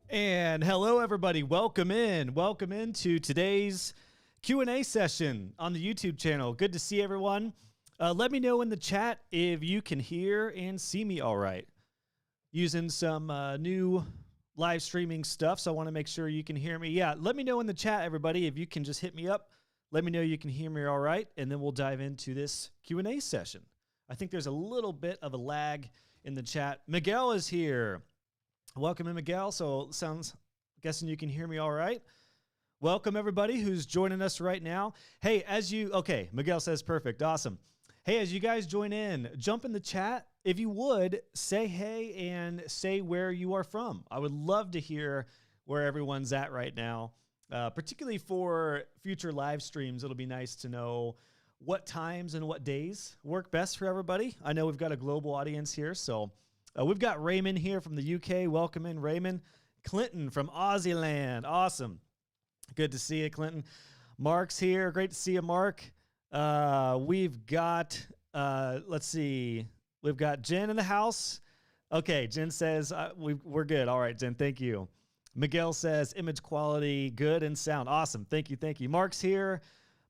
And hello, everybody. Welcome in. Welcome into today's Q&A session on the YouTube channel. Good to see everyone. Let me know in the chat if you can hear and see me all right. Using some new live streaming stuff, so I want to make sure you can hear me. Yeah, let me know in the chat, everybody, if you can just hit me up. Let me know you can hear me all right, and then we'll dive into this Q&A session. I think there's a little bit of a lag in the chat. Miguel is here. Welcome in, Miguel. So guessing you can hear me all right. Welcome everybody who's joining us right now. Hey, okay, Miguel says perfect, awesome. Hey, as you guys join in, jump in the chat. If you would, say hey and say where you are from. I would love to hear where everyone's at right now, particularly for future live streams. It'll be nice to know what times and what days work best for everybody. I know we've got a global audience here, so we've got Raymond here from the UK. Welcome in, Raymond. Clinton from Aussie land. Awesome. Good to see you, Clinton. Mark's here. Great to see you, Mark. We've got, let's see. We've got Jen in the house. Okay, Jen says we're good. All right, Jen, thank you. Miguel says image quality good and sound. Awesome. Thank you, thank you. Mark's here.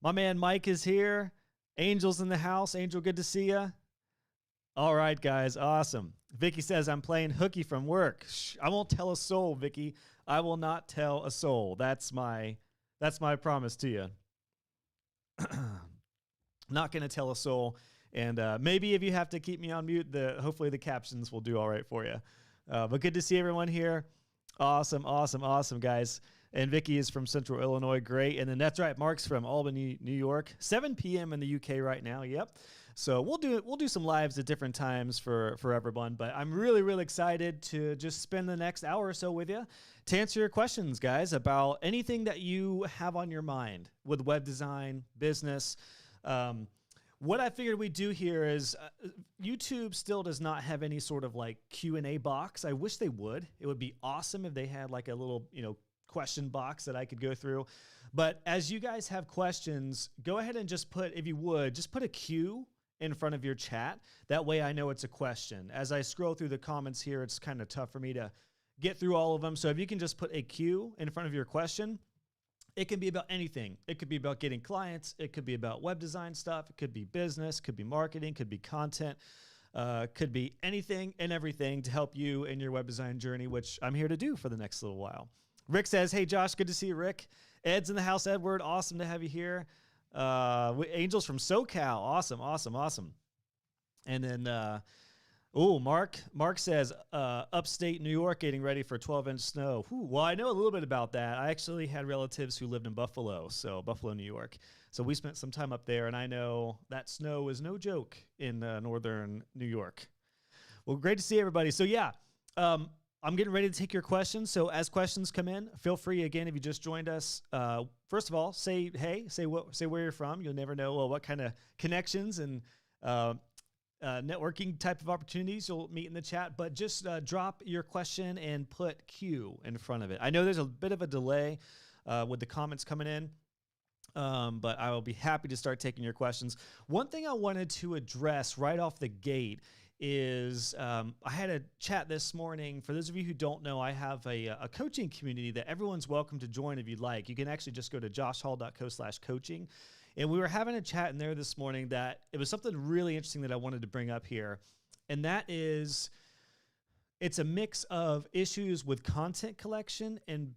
My man Mike is here. Angel's in the house. Angel, good to see you. All right, guys. Awesome. Vicky says, I'm playing hooky from work. Shh, I won't tell a soul, Vicky. I will not tell a soul. That's my promise to you. Not going to tell a soul. And maybe if you have to keep me on mute, hopefully the captions will do all right for you. But good to see everyone here. Awesome, awesome, awesome, guys. And Vicky is from Central Illinois. Great. And then that's right, Mark's from Albany, New York. 7 p.m. in the UK right now. Yep. So we'll do some lives at different times for everyone. But I'm really, really excited to just spend the next hour or so with you to answer your questions, guys, about anything that you have on your mind with web design, business. What I figured we'd do here is YouTube still does not have any sort of like Q&A box. I wish they would. It would be awesome if they had like a little, question box that I could go through. But as you guys have questions, go ahead and just put a Q in front of your chat. That way I know it's a question. As I scroll through the comments here, it's kind of tough for me to get through all of them. So if you can just put a Q in front of your question, it can be about anything. It could be about getting clients. It could be about web design stuff. It could be business, could be marketing, could be content, could be anything and everything to help you in your web design journey, which I'm here to do for the next little while. Rick says, hey, Josh, good to see you, Rick. Ed's in the house, Edward. Awesome to have you here. Angels from SoCal. Awesome, awesome, awesome. And then, Mark says, upstate New York getting ready for 12-inch snow. Well, I know a little bit about that. I actually had relatives who lived in Buffalo, New York. So we spent some time up there, and I know that snow is no joke in northern New York. Well, great to see everybody. So, yeah, I'm getting ready to take your questions. So as questions come in, feel free, again, if you just joined us, first of all, say hey, say where you're from. You'll never know what kind of connections and networking type of opportunities you'll meet in the chat. But just drop your question and put Q in front of it. I know there's a bit of a delay with the comments coming in, but I will be happy to start taking your questions. One thing I wanted to address right off the gate is I had a chat this morning. For those of you who don't know, I have a coaching community that everyone's welcome to join if you'd like. You can actually just go to joshhall.co/coaching. And we were having a chat in there this morning that it was something really interesting that I wanted to bring up here. And that is, it's a mix of issues with content collection and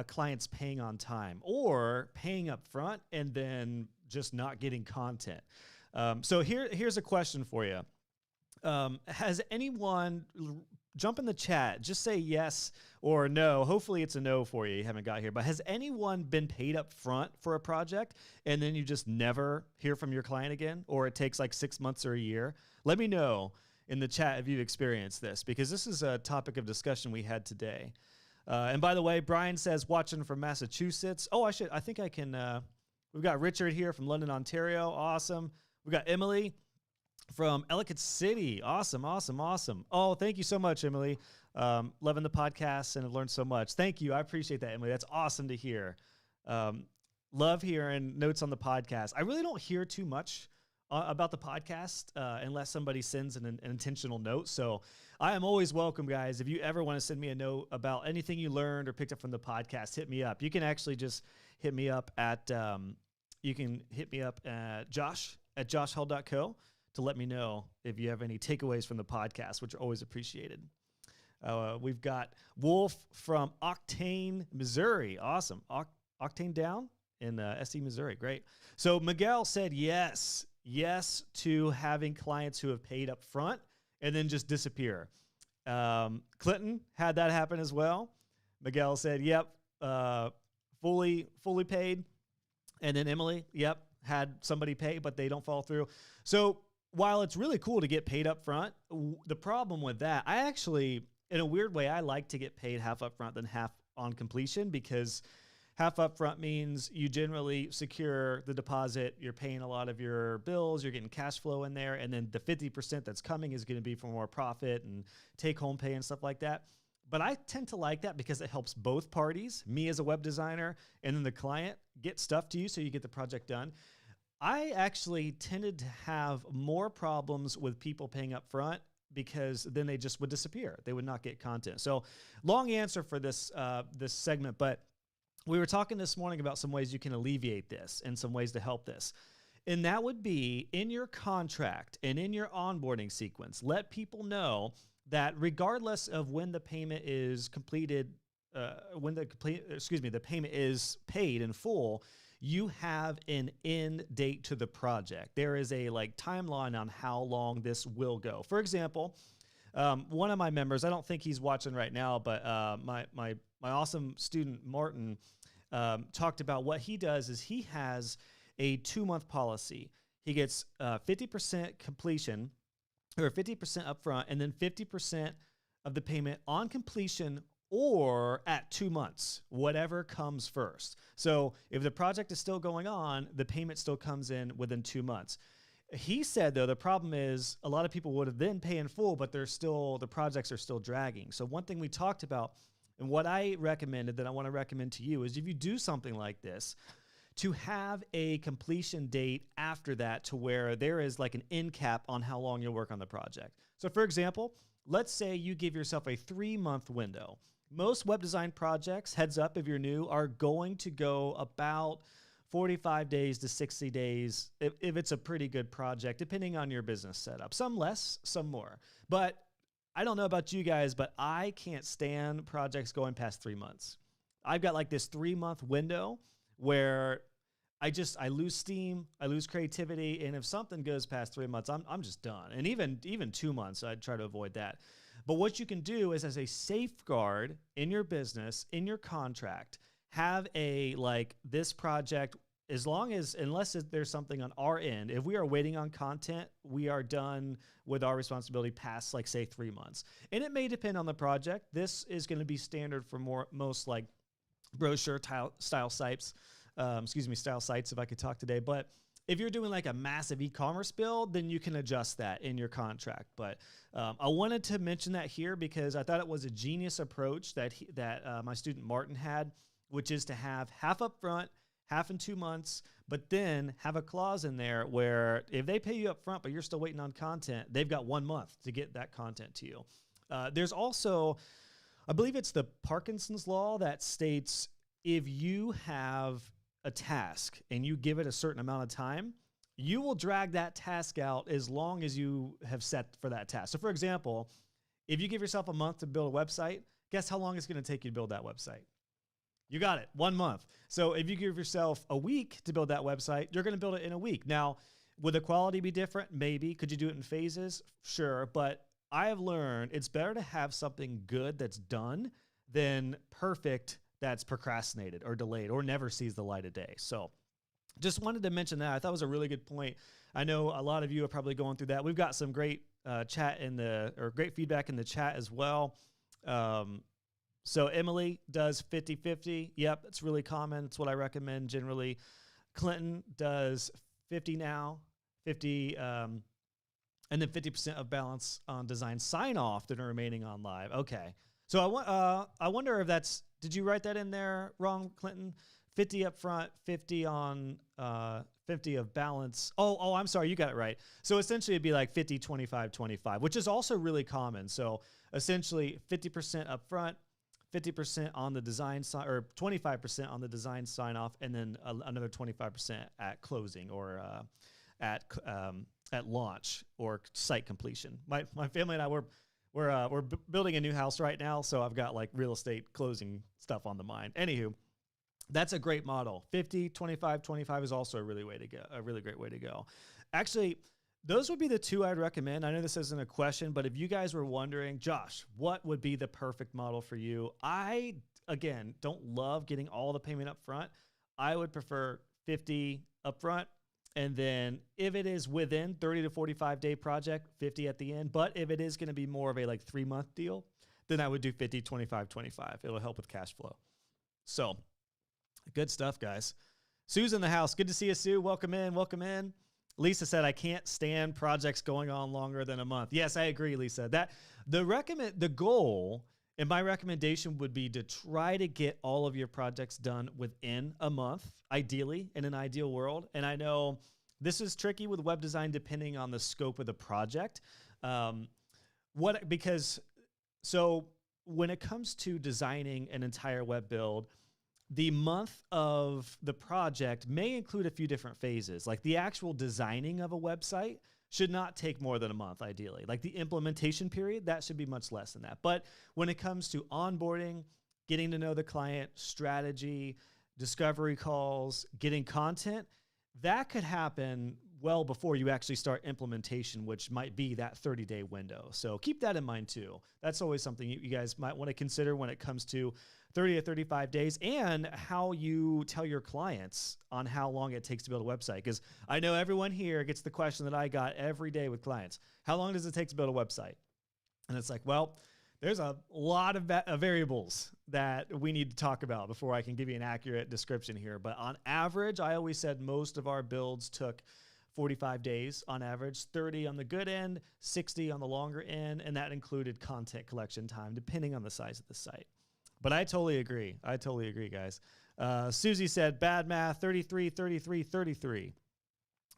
clients paying on time or paying up front and then just not getting content. So here's a question for you. Has anyone, jump in the chat, just say yes or no. Hopefully it's a no for you. You haven't got here, but has anyone been paid up front for a project and then you just never hear from your client again, or it takes like 6 months or a year? Let me know in the chat if you've experienced this, because this is a topic of discussion we had today. And by the way, Brian says watching from Massachusetts. Oh, I think I can, we've got Richard here from London, Ontario. Awesome. We've got Emily from Ellicott City. Awesome, awesome, awesome. Oh, thank you so much, Emily. Loving the podcast and have learned so much. Thank you. I appreciate that, Emily. That's awesome to hear. Love hearing notes on the podcast. I really don't hear too much about the podcast unless somebody sends an intentional note. So I am always welcome, guys. If you ever want to send me a note about anything you learned or picked up from the podcast, hit me up. You can actually just hit me up at josh@joshheld.co to let me know if you have any takeaways from the podcast, which are always appreciated. We've got Wolf from Octane, Missouri. Awesome. Octane down in SC, Missouri. Great. So Miguel said yes to having clients who have paid up front and then just disappear. Clinton had that happen as well. Miguel said, yep, fully paid. And then Emily, yep, had somebody pay, but they don't follow through. So while it's really cool to get paid up front, the problem with that, I actually, in a weird way, I like to get paid half up front than half on completion, because half up front means you generally secure the deposit, you're paying a lot of your bills, you're getting cash flow in there, and then the 50% that's coming is going to be for more profit and take home pay and stuff like that. But I tend to like that because it helps both parties, me as a web designer and then the client, get stuff to you so you get the project done. I actually tended to have more problems with people paying up front because then they just would disappear. They would not get content. So long answer for this segment, but we were talking this morning about some ways you can alleviate this and some ways to help this. And that would be in your contract and in your onboarding sequence, let people know that regardless of when the payment is completed, the payment is paid in full, you have an end date to the project. There is a timeline on how long this will go. For example, one of my members, I don't think he's watching right now, but my awesome student Martin talked about what he does is he has a 2-month policy. He gets 50% completion, or 50% upfront, and then 50% of the payment on completion or at 2 months, whatever comes first. So if the project is still going on, the payment still comes in within 2 months. He said, though, the problem is a lot of people would have been paying full, but the projects are still dragging. So one thing we talked about, and what I recommended that I want to recommend to you, is if you do something like this, to have a completion date after that to where there is an end cap on how long you'll work on the project. So for example, let's say you give yourself a 3-month window. Most web design projects, heads up if you're new, are going to go about 45 days to 60 days if it's a pretty good project, depending on your business setup. Some less, some more. But I don't know about you guys, but I can't stand projects going past 3 months. I've got this 3-month window where I lose steam, I lose creativity, and if something goes past 3 months, I'm just done. And even 2 months, I'd try to avoid that. But what you can do is, as a safeguard in your business, in your contract, have this project, unless there's something on our end, if we are waiting on content, we are done with our responsibility past, say 3 months. And it may depend on the project. This is going to be standard for most brochure style sites, style sites, if I could talk today. But if you're doing a massive e-commerce build, then you can adjust that in your contract. But I wanted to mention that here because I thought it was a genius approach that my student Martin had, which is to have half up front, half in 2 months, but then have a clause in there where if they pay you up front, but you're still waiting on content, they've got 1 month to get that content to you. There's also, I believe it's the Parkinson's law that states if you have a task and you give it a certain amount of time, you will drag that task out as long as you have set for that task. So for example, if you give yourself a month to build a website, guess how long it's going to take you to build that website? You got it, 1 month. So if you give yourself a week to build that website, you're going to build it in a week. Now, would the quality be different? Maybe. Could you do it in phases? Sure. But I have learned it's better to have something good that's done than perfect that's procrastinated or delayed or never sees the light of day. So just wanted to mention that. I thought it was a really good point. I know a lot of you are probably going through that. We've got some great great feedback in the chat as well. So Emily does 50-50. Yep, it's really common. It's what I recommend generally. Clinton does 50 now, 50, and then 50% of balance on design sign off, then remaining on live. Okay. So I wonder if did you write that in there wrong, Clinton? 50 up front, 50 on 50 of balance. Oh, I'm sorry, you got it right. So essentially it'd be like 50, 25, 25, which is also really common. So essentially 50% up front, 50% on the design side, or 25% on the design sign off, and then another 25% at closing or at launch or site completion. My family and I we're building a new house right now, so I've got like real estate closing stuff on the mind. Anywho, that's a great model. 50, 25, 25 is also a really great way to go. Actually, those would be the two I'd recommend. I know this isn't a question, but if you guys were wondering, Josh, what would be the perfect model for you? I, again, don't love getting all the payment up front. I would prefer 50 up front. And then if it is within 30 to 45 day project, 50 at the end. But if it is going to be more of a like 3-month deal, then I would do 50, 25, 25. It'll help with cash flow. So good stuff, guys. Sue's in the house. Good to see you, Sue. Welcome in. Welcome in. Lisa said, I can't stand projects going on longer than a month. Yes, I agree, Lisa. That the goal and my recommendation would be to try to get all of your projects done within a month, ideally, in an ideal world. And I know this is tricky with web design depending on the scope of the project. So when it comes to designing an entire web build, the month of the project may include a few different phases. Like the actual designing of a website should not take more than a month, ideally. Like the implementation period, that should be much less than that. But when it comes to onboarding, getting to know the client, strategy, discovery calls, getting content, that could happen well before you actually start implementation, which might be that 30-day window. So keep that in mind too. That's always something you guys might want to consider when it comes to 30 to 35 days and how you tell your clients on how long it takes to build a website. Because I know everyone here gets the question that I got every day with clients. How long does it take to build a website? And it's like, well, there's a lot of variables that we need to talk about before I can give you an accurate description here. But on average, I always said most of our builds took 45 days on average, 30 on the good end, 60 on the longer end, and that included content collection time, depending on the size of the site. But I totally agree. I totally agree, guys. Susie said, bad math, 33, 33, 33.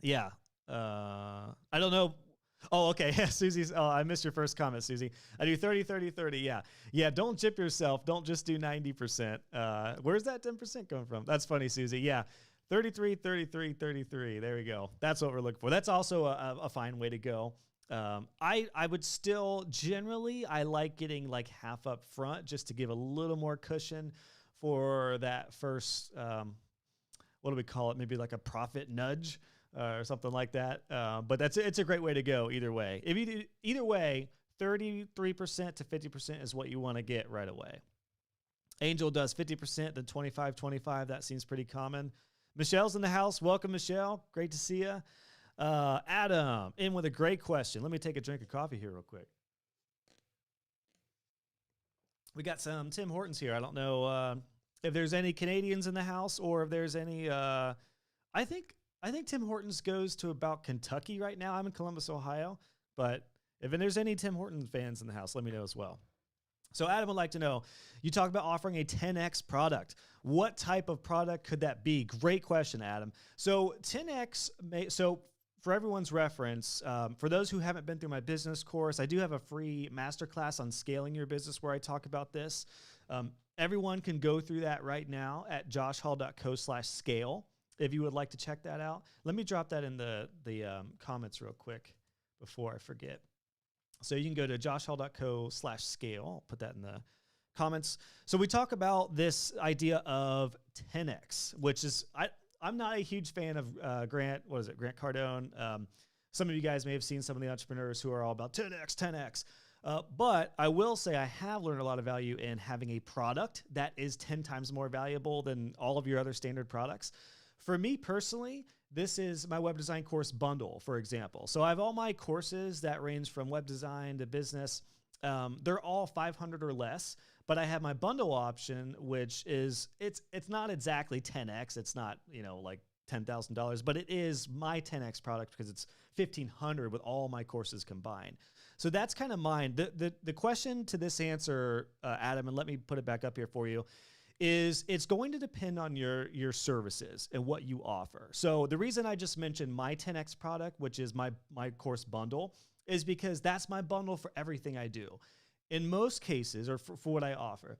Yeah. I don't know. Oh, okay. Yeah, Susie's. Oh, I missed your first comment, Susie. I do 30, 30, 30. Yeah. Yeah, don't chip yourself. Don't just do 90%. Where's that 10% coming from? That's funny, Susie. Yeah. 33, 33, 33. There we go. That's what we're looking for. That's also a fine way to go. I would still generally, I like getting like half up front just to give a little more cushion for that first, what do we call it? Maybe like a profit nudge or something like that. But it's a great way to go either way. If you do, either way, 33% to 50% is what you want to get right away. Angel does 50%, then 25, 25. That seems pretty common. Michelle's in the house. Welcome, Michelle. Great to see you. Adam, in with a great question. Let me take a drink of coffee here real quick. We got some Tim Hortons here. I don't know if there's any Canadians in the house or if there's any. I think Tim Hortons goes to about Kentucky right now. I'm in Columbus, Ohio. But if there's any Tim Hortons fans in the house, let me know as well. So Adam would like to know, you talk about offering a 10X product. What type of product could that be? Great question, Adam. So 10X, for everyone's reference, for those who haven't been through my business course, I do have a free masterclass on scaling your business where I talk about this. Everyone can go through that right now at joshhall.co/scale if you would like to check that out. Let me drop that in the comments real quick before I forget. So you can go to joshhall.co/scale. I'll put that in the comments. So we talk about this idea of 10X, which is, I'm not a huge fan of Grant Cardone. Some of you guys may have seen some of the entrepreneurs who are all about 10X, 10X. But I will say I have learned a lot of value in having a product that is 10 times more valuable than all of your other standard products. For me personally, this is my web design course bundle, for example. So I have all my courses that range from web design to business. They're all 500 or less, but I have my bundle option, which is, it's not exactly 10X. It's not, like $10,000, but it is my 10X product because it's 1,500 with all my courses combined. So that's kind of mine. The question to this answer, Adam, and let me put it back up here for you, is it's going to depend on your services and what you offer. So the reason I just mentioned my 10X product, which is my course bundle, is because that's my bundle for everything I do. In most cases, or for what I offer,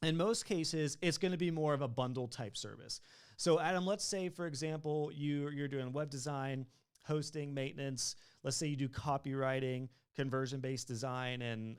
in most cases, it's going to be more of a bundle type service. So Adam, let's say, for example, you're doing web design, hosting, maintenance. Let's say you do copywriting, conversion-based design, and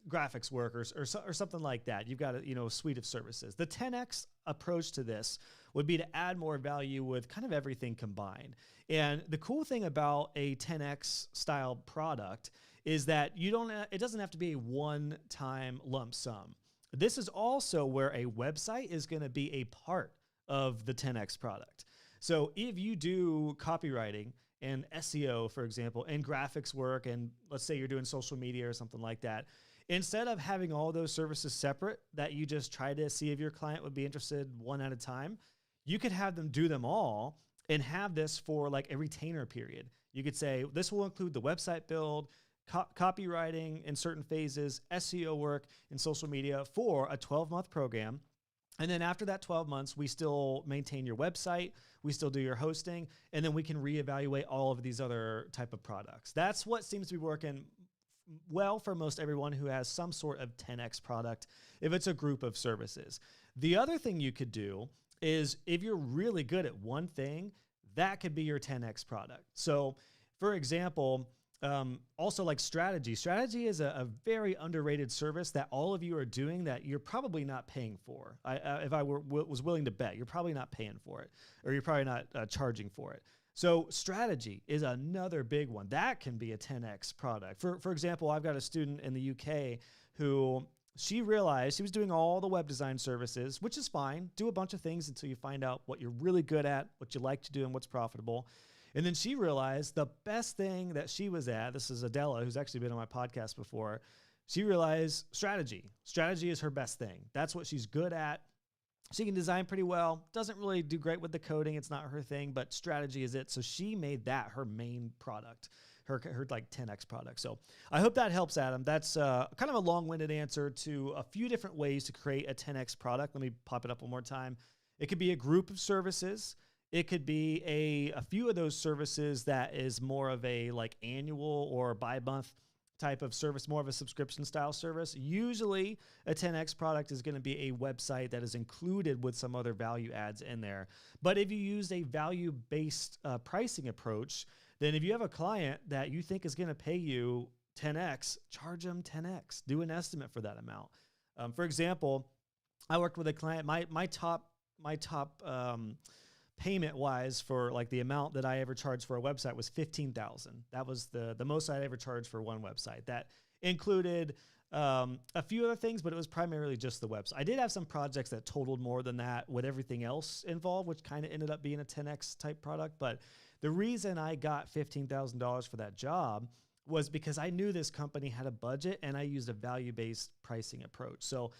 graphics work or something like that. You've got a suite of services. The 10X approach to this would be to add more value with kind of everything combined. And the cool thing about a 10X style product is that it doesn't have to be a one-time lump sum. This is also where a website is going to be a part of the 10X product. So if you do copywriting and SEO, for example, and graphics work, and let's say you're doing social media or something like that, instead of having all those services separate that you just try to see if your client would be interested one at a time, you could have them do them all and have this for like a retainer period. You could say, this will include the website build, copywriting in certain phases, SEO work, and social media for a 12-month program. And then after that 12 months, we still maintain your website, we still do your hosting, and then we can reevaluate all of these other type of products. That's what seems to be working well for most everyone who has some sort of 10X product, if it's a group of services. The other thing you could do is if you're really good at one thing, that could be your 10X product. So for example, also like strategy. Strategy is a very underrated service that all of you are doing that you're probably not paying for. If I was willing to bet, you're probably not paying for it, or you're probably not charging for it. So strategy is another big one. That can be a 10X product. For example, I've got a student in the UK who she realized she was doing all the web design services, which is fine. Do a bunch of things until you find out what you're really good at, what you like to do, and what's profitable. And then she realized the best thing that she was at, this is Adela, who's actually been on my podcast before, she realized strategy. Strategy is her best thing. That's what she's good at. She can design pretty well, doesn't really do great with the coding. It's not her thing, but strategy is it. So she made that her main product, her like 10X product. So I hope that helps, Adam. That's kind of a long-winded answer to a few different ways to create a 10X product. Let me pop it up one more time. It could be a group of services. It could be a few of those services that is more of a like annual or bi-month type of service, more of a subscription style service. Usually a 10X product is going to be a website that is included with some other value adds in there. But if you use a value-based pricing approach, then if you have a client that you think is going to pay you 10X, charge them 10X. Do an estimate for that amount. For example, I worked with a client, my top payment wise for like the amount that I ever charged for a website was $15,000. That was the most I'd ever charged for one website. That included a few other things, but it was primarily just the website. I did have some projects that totaled more than that with everything else involved, which kind of ended up being a 10X type product. But the reason I got $15,000 for that job was because I knew this company had a budget and I used a value-based pricing approach. So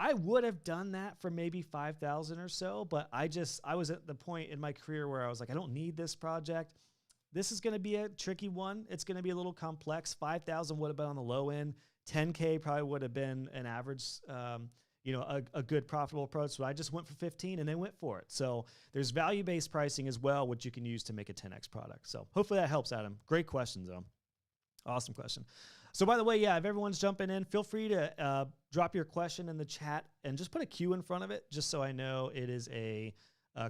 I would have done that for maybe 5,000 or so, but I was at the point in my career where I was like, I don't need this project. This is going to be a tricky one. It's going to be a little complex. 5,000 would have been on the low end. 10K probably would have been an average, a good profitable approach. So I just went for 15 and they went for it. So there's value-based pricing as well, which you can use to make a 10X product. So hopefully that helps, Adam. Great question, though. Awesome question. So by the way, yeah, if everyone's jumping in, feel free to drop your question in the chat and just put a Q in front of it, just so I know it is a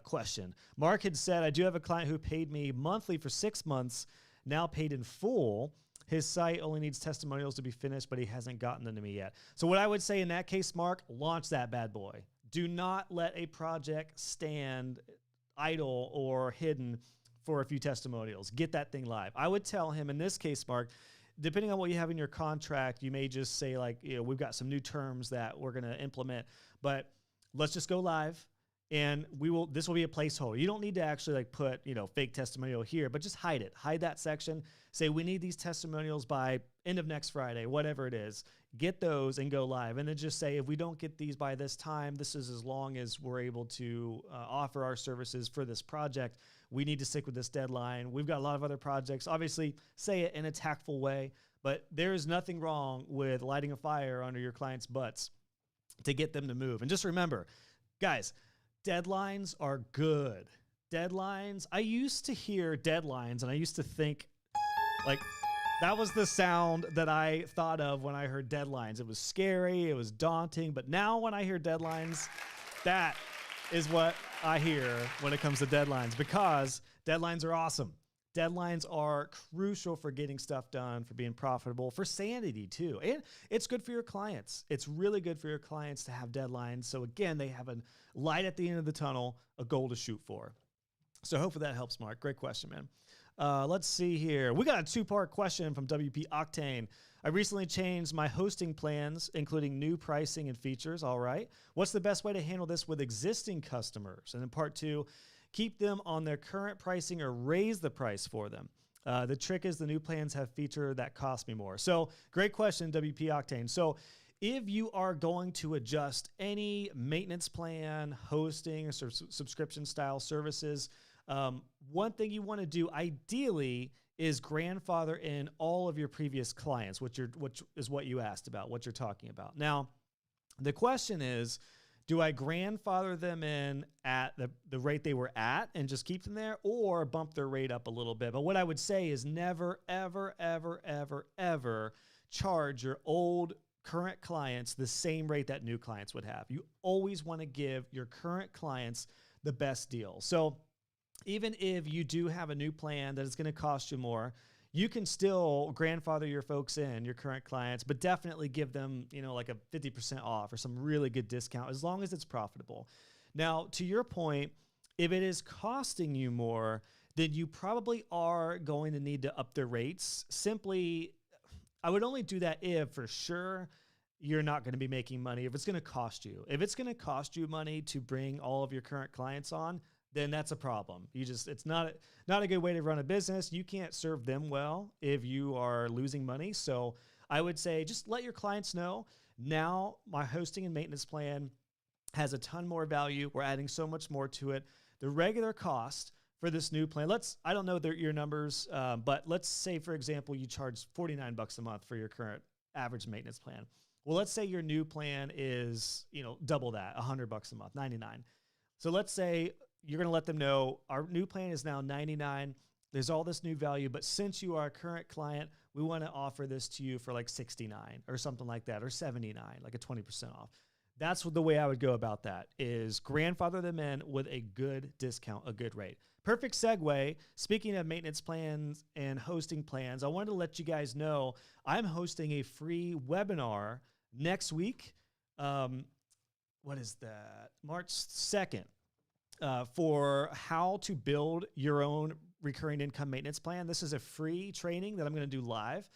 question. Mark had said, I do have a client who paid me monthly for 6 months, now paid in full. His site only needs testimonials to be finished, but he hasn't gotten them to me yet. So what I would say in that case, Mark, launch that bad boy. Do not let a project stand idle or hidden for a few testimonials. Get that thing live. I would tell him in this case, Mark, depending on what you have in your contract, you may just say like, we've got some new terms that we're going to implement, but let's just go live and this will be a placeholder. You don't need to actually like put, fake testimonial here, but just hide it. Hide that section. Say we need these testimonials by end of next Friday, whatever it is. Get those and go live. And then just say, if we don't get these by this time, this is as long as we're able to offer our services for this project. We need to stick with this deadline. We've got a lot of other projects. Obviously, say it in a tactful way, but there is nothing wrong with lighting a fire under your clients' butts to get them to move. And just remember, guys, deadlines are good. Deadlines, I used to hear deadlines and I used to think like that was the sound that I thought of when I heard deadlines. It was scary, it was daunting, but now when I hear deadlines, that is what I hear when it comes to deadlines, because deadlines are awesome. Deadlines are crucial for getting stuff done, for being profitable, for sanity too. And it's good for your clients. It's really good for your clients to have deadlines. So again, they have a light at the end of the tunnel, a goal to shoot for. So hopefully that helps, Mark. Great question, man. Let's see here. We got a two-part question from WP Octane. I recently changed my hosting plans, including new pricing and features. All right. What's the best way to handle this with existing customers? And then part two, keep them on their current pricing or raise the price for them. The trick is the new plans have feature that cost me more. So great question, WP Octane. So if you are going to adjust any maintenance plan, hosting, or subscription style services, one thing you want to do ideally is grandfather in all of your previous clients, which is what you asked about, what you're talking about. Now, the question is, do I grandfather them in at the rate they were at and just keep them there, or bump their rate up a little bit? But what I would say is never, ever, ever, ever, ever charge your old current clients the same rate that new clients would have. You always want to give your current clients the best deal. So even if you do have a new plan that is going to cost you more, you can still grandfather your folks in, your current clients, but definitely give them, like a 50% off or some really good discount, as long as it's profitable. Now, to your point, if it is costing you more, then you probably are going to need to up their rates. Simply, I would only do that if for sure you're not going to be making money. If it's going to cost you, money to bring all of your current clients on, then that's a problem. It's not a good way to run a business. You can't serve them well if you are losing money. So I would say just let your clients know, now my hosting and maintenance plan has a ton more value. We're adding so much more to it. The regular cost for this new plan, I don't know your numbers, but let's say, for example, you charge $49 a month for your current average maintenance plan. Well, let's say your new plan is, double that, $100 a month, $99. So let's say you're going to let them know our new plan is now $99. There's all this new value, but since you are a current client, we want to offer this to you for like $69 or something like that, or $79, like a 20% off. That's the way I would go about that, is grandfather them in with a good discount, a good rate. Perfect segue. Speaking of maintenance plans and hosting plans, I wanted to let you guys know I'm hosting a free webinar next week. What is that? March 2nd. For how to build your own recurring income maintenance plan. This is a free training that I'm going to do live.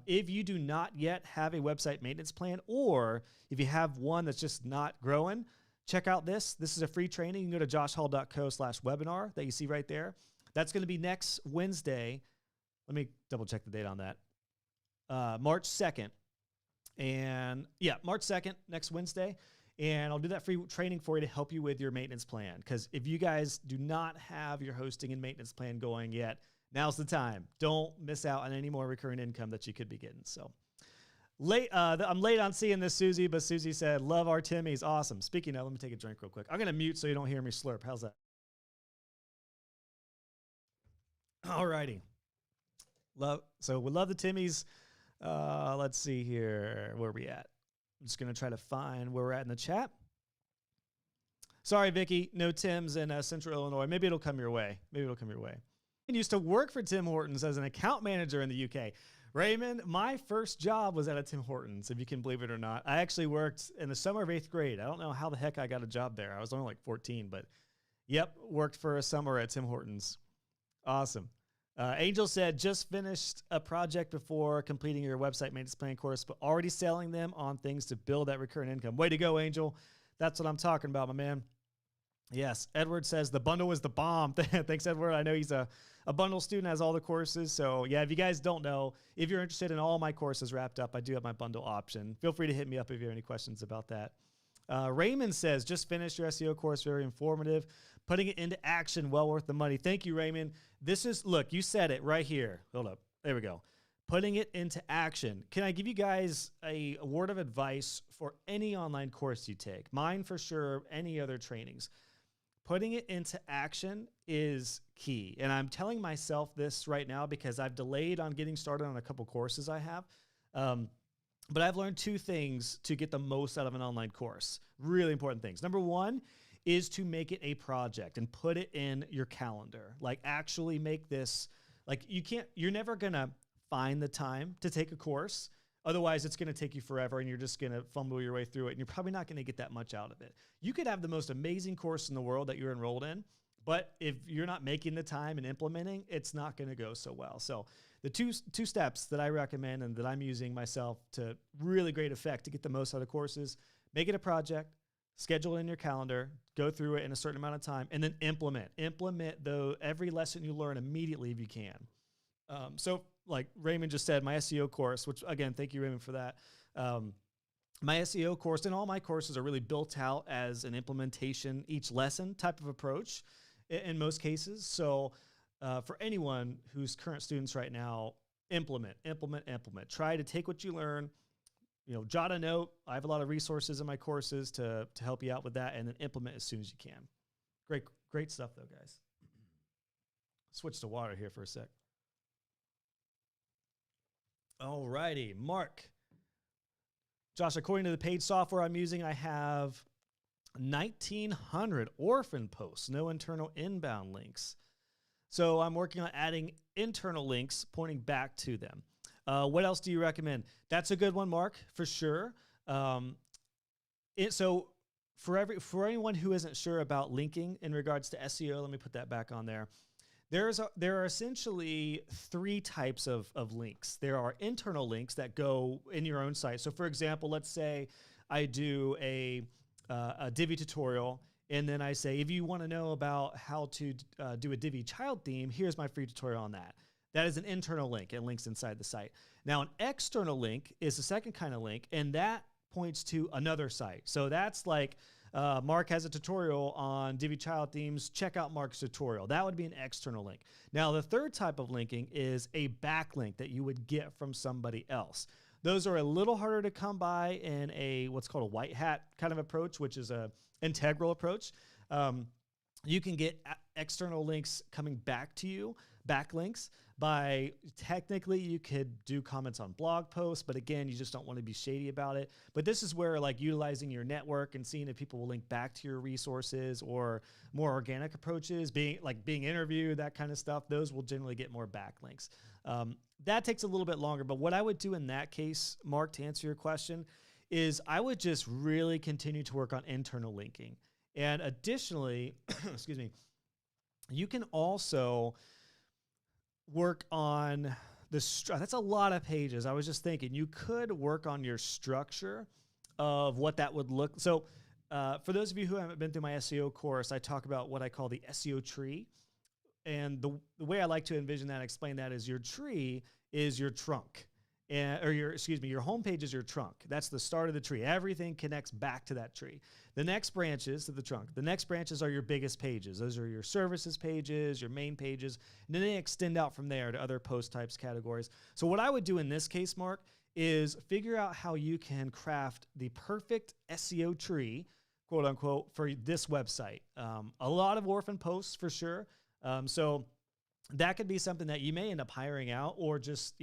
If you do not yet have a website maintenance plan, or if you have one that's just not growing, check out this. This is a free training. You can go to joshhall.co/webinar that you see right there. That's going to be next Wednesday. Let me double check the date on that. March 2nd. And yeah, March 2nd, next Wednesday. And I'll do that free training for you to help you with your maintenance plan. Because if you guys do not have your hosting and maintenance plan going yet, now's the time. Don't miss out on any more recurring income that you could be getting. So I'm late on seeing this, Susie, but Susie said, love our Timmy's. Awesome. Speaking of, let me take a drink real quick. I'm going to mute so you don't hear me slurp. How's that? All righty. So we love the Timmy's. Let's see here. Where are we at? I'm just going to try to find where we're at in the chat. Sorry, Vicky. No Tim's in Central Illinois. Maybe it'll come your way. I used to work for Tim Hortons as an account manager in the UK. Raymond, my first job was at a Tim Hortons, if you can believe it or not. I actually worked in the summer of 8th grade. I don't know how the heck I got a job there. I was only like 14, but yep, worked for a summer at Tim Hortons. Awesome. Angel said, just finished a project before completing your website maintenance plan course, but already selling them on things to build that recurring income. Way to go, Angel. That's what I'm talking about, my man. Yes, Edward says the bundle is the bomb. Thanks, Edward. I know he's a bundle student, has all the courses. So yeah, if you guys don't know, if you're interested in all my courses wrapped up, I do have my bundle option. Feel free to hit me up if you have any questions about that. Raymond says, just finished your SEO course. Very informative. Putting it into action, well worth the money. Thank you, Raymond. Look, you said it right here. Hold up. There we go. putting it into action. Can I give you guys a word of advice for any online course you take? Mine for sure, any other trainings. Putting it into action is key. And I'm telling myself this right now because I've delayed on getting started on a couple courses I have. But I've learned two things to get the most out of an online course. Really important things. Number one is to make it a project and put it in your calendar. Like actually make this, like you're never gonna find the time to take a course. Otherwise, it's going to take you forever and you're just going to fumble your way through it and you're probably not going to get that much out of it. You could have the most amazing course in the world that you're enrolled in, but if you're not making the time and implementing, it's not going to go so well. So the two steps that I recommend and that I'm using myself to really great effect to get the most out of courses, make it a project, schedule it in your calendar, go through it in a certain amount of time, and then implement. Implement every lesson you learn immediately if you can. So like Raymond just said, my SEO course, which again, thank you, Raymond, for that. My SEO course and all my courses are really built out as an implementation, each lesson type of approach in most cases. So for anyone who's current students right now, implement. Try to take what you learn, jot a note. I have a lot of resources in my courses to help you out with that, and then implement as soon as you can. Great stuff though, guys. Switch to water here for a sec. All righty, Mark. Josh, according to the paid software I'm using, I have 1,900 orphan posts, no internal inbound links. So I'm working on adding internal links pointing back to them. What else do you recommend? That's a good one, Mark, for sure. So for anyone who isn't sure about linking in regards to SEO, let me put that back on there. There are essentially three types of links. There are internal links that go in your own site. So for example, let's say I do a Divi tutorial, and then I say, if you want to know about how to do a Divi child theme, here's my free tutorial on that. That is an internal link and links inside the site. Now, an external link is the second kind of link, and that points to another site. So that's like, Mark has a tutorial on Divi child themes. Check out Mark's tutorial. That would be an external link. Now, the third type of linking is a backlink that you would get from somebody else. Those are a little harder to come by in a what's called a white hat kind of approach, which is a integral approach. You can get external links coming back to you, backlinks, by technically you could do comments on blog posts, but again, you just don't want to be shady about it. But this is where like utilizing your network and seeing if people will link back to your resources, or more organic approaches, being interviewed, that kind of stuff, those will generally get more backlinks. That takes a little bit longer, but what I would do in that case, Mark, to answer your question, is I would just really continue to work on internal linking. And additionally, excuse me, you can also work on that's a lot of pages. I was just thinking you could work on your structure of what that would look. So for those of you who haven't been through my SEO course, I talk about what I call the SEO tree. And the way I like to envision that, explain that, is your tree is your trunk. Your homepage is your trunk. That's the start of the tree. Everything connects back to that tree. The next branches to the trunk. The next branches are your biggest pages. Those are your services pages, your main pages, and then they extend out from there to other post types, categories. So what I would do in this case, Mark, is figure out how you can craft the perfect SEO tree, quote unquote, for this website. A lot of orphan posts for sure. So that could be something that you may end up hiring out, or just,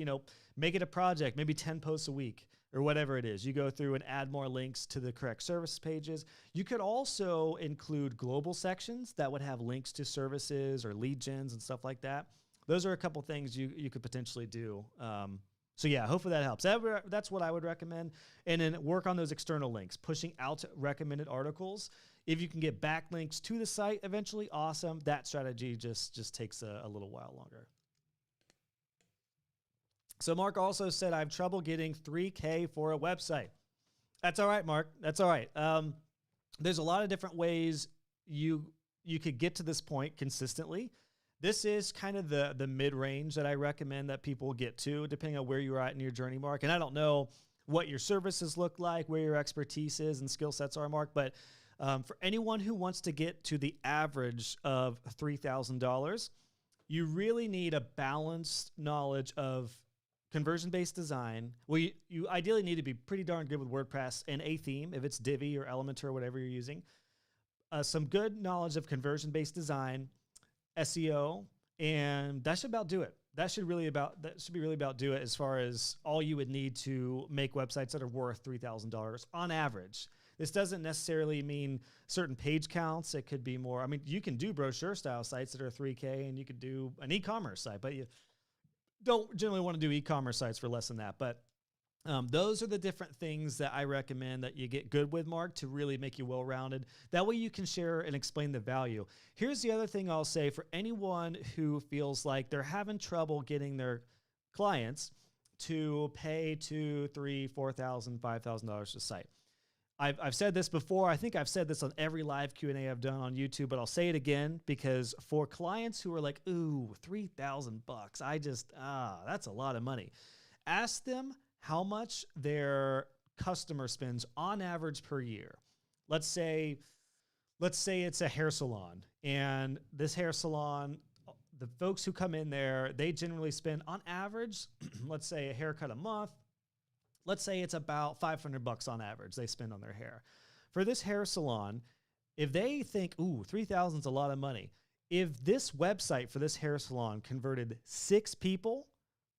make it a project, maybe 10 posts a week or whatever it is. You go through and add more links to the correct service pages. You could also include global sections that would have links to services or lead gens and stuff like that. Those are a couple things you could potentially do. So yeah, hopefully that helps. That's what I would recommend. And then work on those external links, pushing out recommended articles. If you can get backlinks to the site eventually, awesome. That strategy just takes a little while longer. So Mark also said, I have trouble getting 3K for a website. That's all right, Mark. That's all right. There's a lot of different ways you could get to this point consistently. This is kind of the mid-range that I recommend that people get to, depending on where you're at in your journey, Mark. And I don't know what your services look like, where your expertise is and skill sets are, Mark, but for anyone who wants to get to the average of $3,000, you really need a balanced knowledge of conversion-based design. Well, you ideally need to be pretty darn good with WordPress and a theme, if it's Divi or Elementor or whatever you're using. Some good knowledge of conversion-based design, SEO, and that should about do it. That should be really about do it as far as all you would need to make websites that are worth $3,000 on average. This doesn't necessarily mean certain page counts. It could be more. I mean, you can do brochure style sites that are 3K, and you could do an e-commerce site, but you don't generally want to do e-commerce sites for less than that. But those are the different things that I recommend that you get good with, Mark, to really make you well-rounded. That way you can share and explain the value. Here's the other thing I'll say for anyone who feels like they're having trouble getting their clients to pay $2,000, $3,000, $4,000, $5,000 a site. I've said this before. I think I've said this on every live Q&A I've done on YouTube, but I'll say it again because for clients who are like, ooh, $3,000, that's a lot of money. Ask them how much their customer spends on average per year. Let's say it's a hair salon, and this hair salon, the folks who come in there, they generally spend on average, let's say a haircut a month. Let's say it's about $500 on average they spend on their hair. For this hair salon, if they think, ooh, $3,000 is a lot of money, if this website for this hair salon converted 6 people,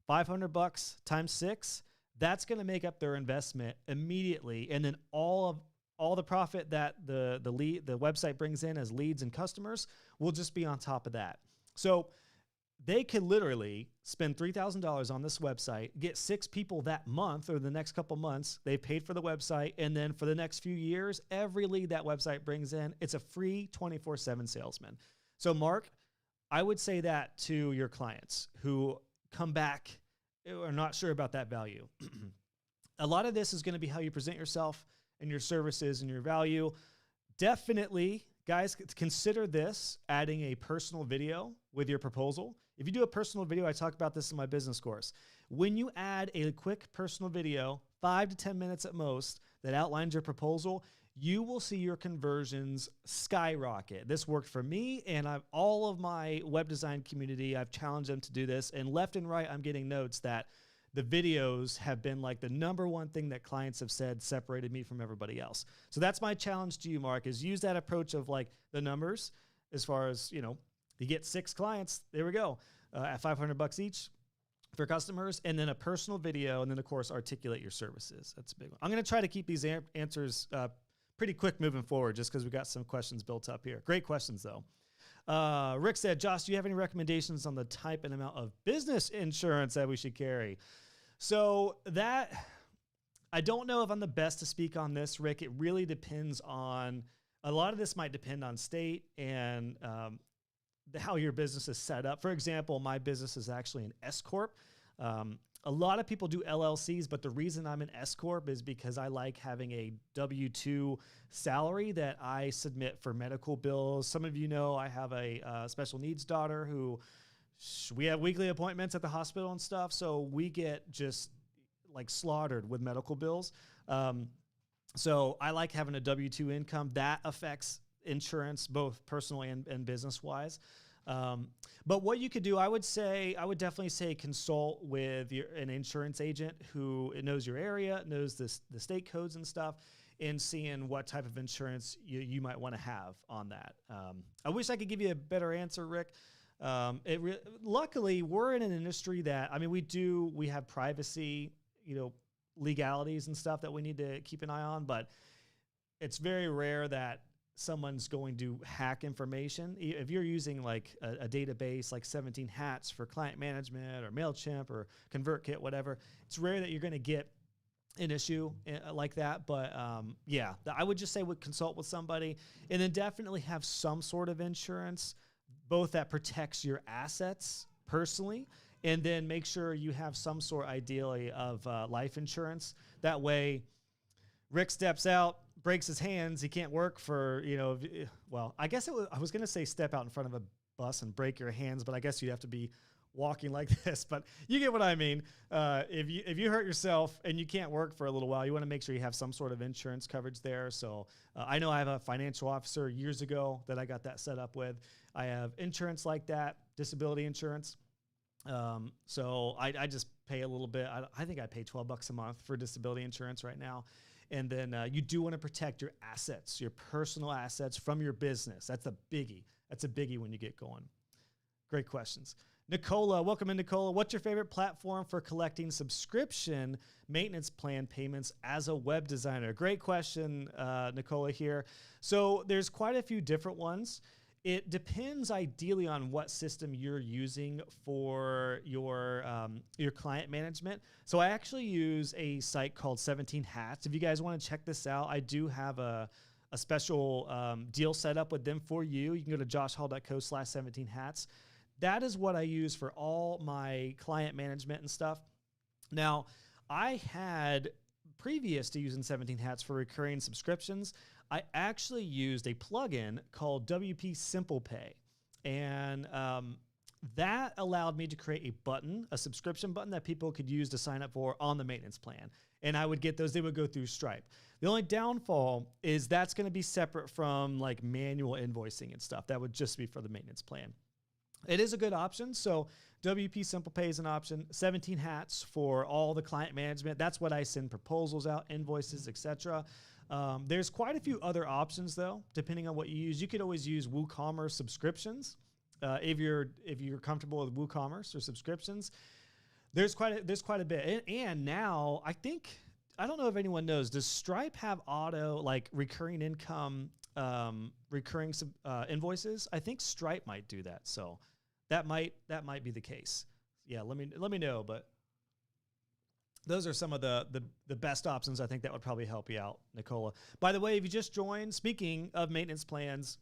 $500 times 6, that's going to make up their investment immediately. And then all the profit that the website brings in as leads and customers will just be on top of that. So they could literally spend $3,000 on this website, get 6 people that month or the next couple months. They paid for the website. And then for the next few years, every lead that website brings in, it's a free 24/7 salesman. So Mark, I would say that to your clients who come back are not sure about that value. A lot of this is going to be how you present yourself and your services and your value. Definitely, guys, consider this adding a personal video with your proposal. If you do a personal video, I talk about this in my business course. When you add a quick personal video, 5 to 10 minutes at most, that outlines your proposal, you will see your conversions skyrocket. This worked for me, and all of my web design community, I've challenged them to do this, and left and right, I'm getting notes that the videos have been like the #1 thing that clients have said separated me from everybody else. So that's my challenge to you, Mark, is use that approach of like the numbers as far as, you get 6 clients, there we go, at $500 each for customers, and then a personal video, and then of course, articulate your services. That's a big one. I'm going to try to keep these answers pretty quick moving forward just because we got some questions built up here. Great questions though. Rick said, Josh, do you have any recommendations on the type and amount of business insurance that we should carry? So I don't know if I'm the best to speak on this, Rick. It really depends on, a lot of this might depend on state and how your business is set up. For example, my business is actually an S Corp. A lot of people do LLCs, but the reason I'm an S Corp is because I like having a W-2 salary that I submit for medical bills. Some of you know I have a special needs daughter who we have weekly appointments at the hospital and stuff, so we get just like slaughtered with medical bills. So I like having a W-2 income. That affects insurance, both personal and business-wise. But what you could do, I would definitely say consult with an insurance agent who knows your area, knows the state codes and stuff, and seeing what type of insurance you might want to have on that. I wish I could give you a better answer, Rick. Luckily, we're in an industry that, we have privacy, legalities and stuff that we need to keep an eye on, but it's very rare that someone's going to hack information. If you're using like a database like 17 Hats for client management or MailChimp or ConvertKit, whatever, it's rare that you're going to get an issue like that. But I would just say consult with somebody, and then definitely have some sort of insurance, both that protects your assets personally, and then make sure you have some sort, ideally, of life insurance. That way, Rick steps out, breaks his hands, he can't work for, I guess I was going to say step out in front of a bus and break your hands, but I guess you'd have to be walking like this, but you get what I mean. If you hurt yourself and you can't work for a little while, you want to make sure you have some sort of insurance coverage there. So I know I have a financial officer years ago that I got that set up with. I have insurance like that, disability insurance. So I just pay a little bit. I think I pay $12 a month for disability insurance right now. And then you do want to protect your assets, your personal assets from your business. That's a biggie. That's a biggie when you get going. Great questions. Nicola, welcome in, Nicola. What's your favorite platform for collecting subscription maintenance plan payments as a web designer? Great question, Nicola here. So there's quite a few different ones. It depends ideally on what system you're using for your client management. So I actually use a site called 17 Hats. If you guys want to check this out, I do have a special deal set up with them for you. You can go to joshhall.co/17 hats. That is what I use for all my client management and stuff. Now, I had, previous to using 17 Hats for recurring subscriptions, I actually used a plugin called WP Simple Pay. And that allowed me to create a button, a subscription button that people could use to sign up for on the maintenance plan. And I would get those, they would go through Stripe. The only downfall is that's going to be separate from like manual invoicing and stuff. That would just be for the maintenance plan. It is a good option. So WP Simple Pay is an option. 17 Hats for all the client management. That's what I send proposals out, invoices, etc. There's quite a few other options though, depending on what you use. You could always use Woocommerce subscriptions if you're comfortable with Woocommerce or subscriptions. There's quite a bit. And now I don't know if anyone knows, does Stripe have auto like recurring income, recurring invoices? I think Stripe might do that. So that might be the case. Yeah, let me know. But those are some of the best options I think that would probably help you out, Nicola. By the way, if you just joined, speaking of maintenance plans,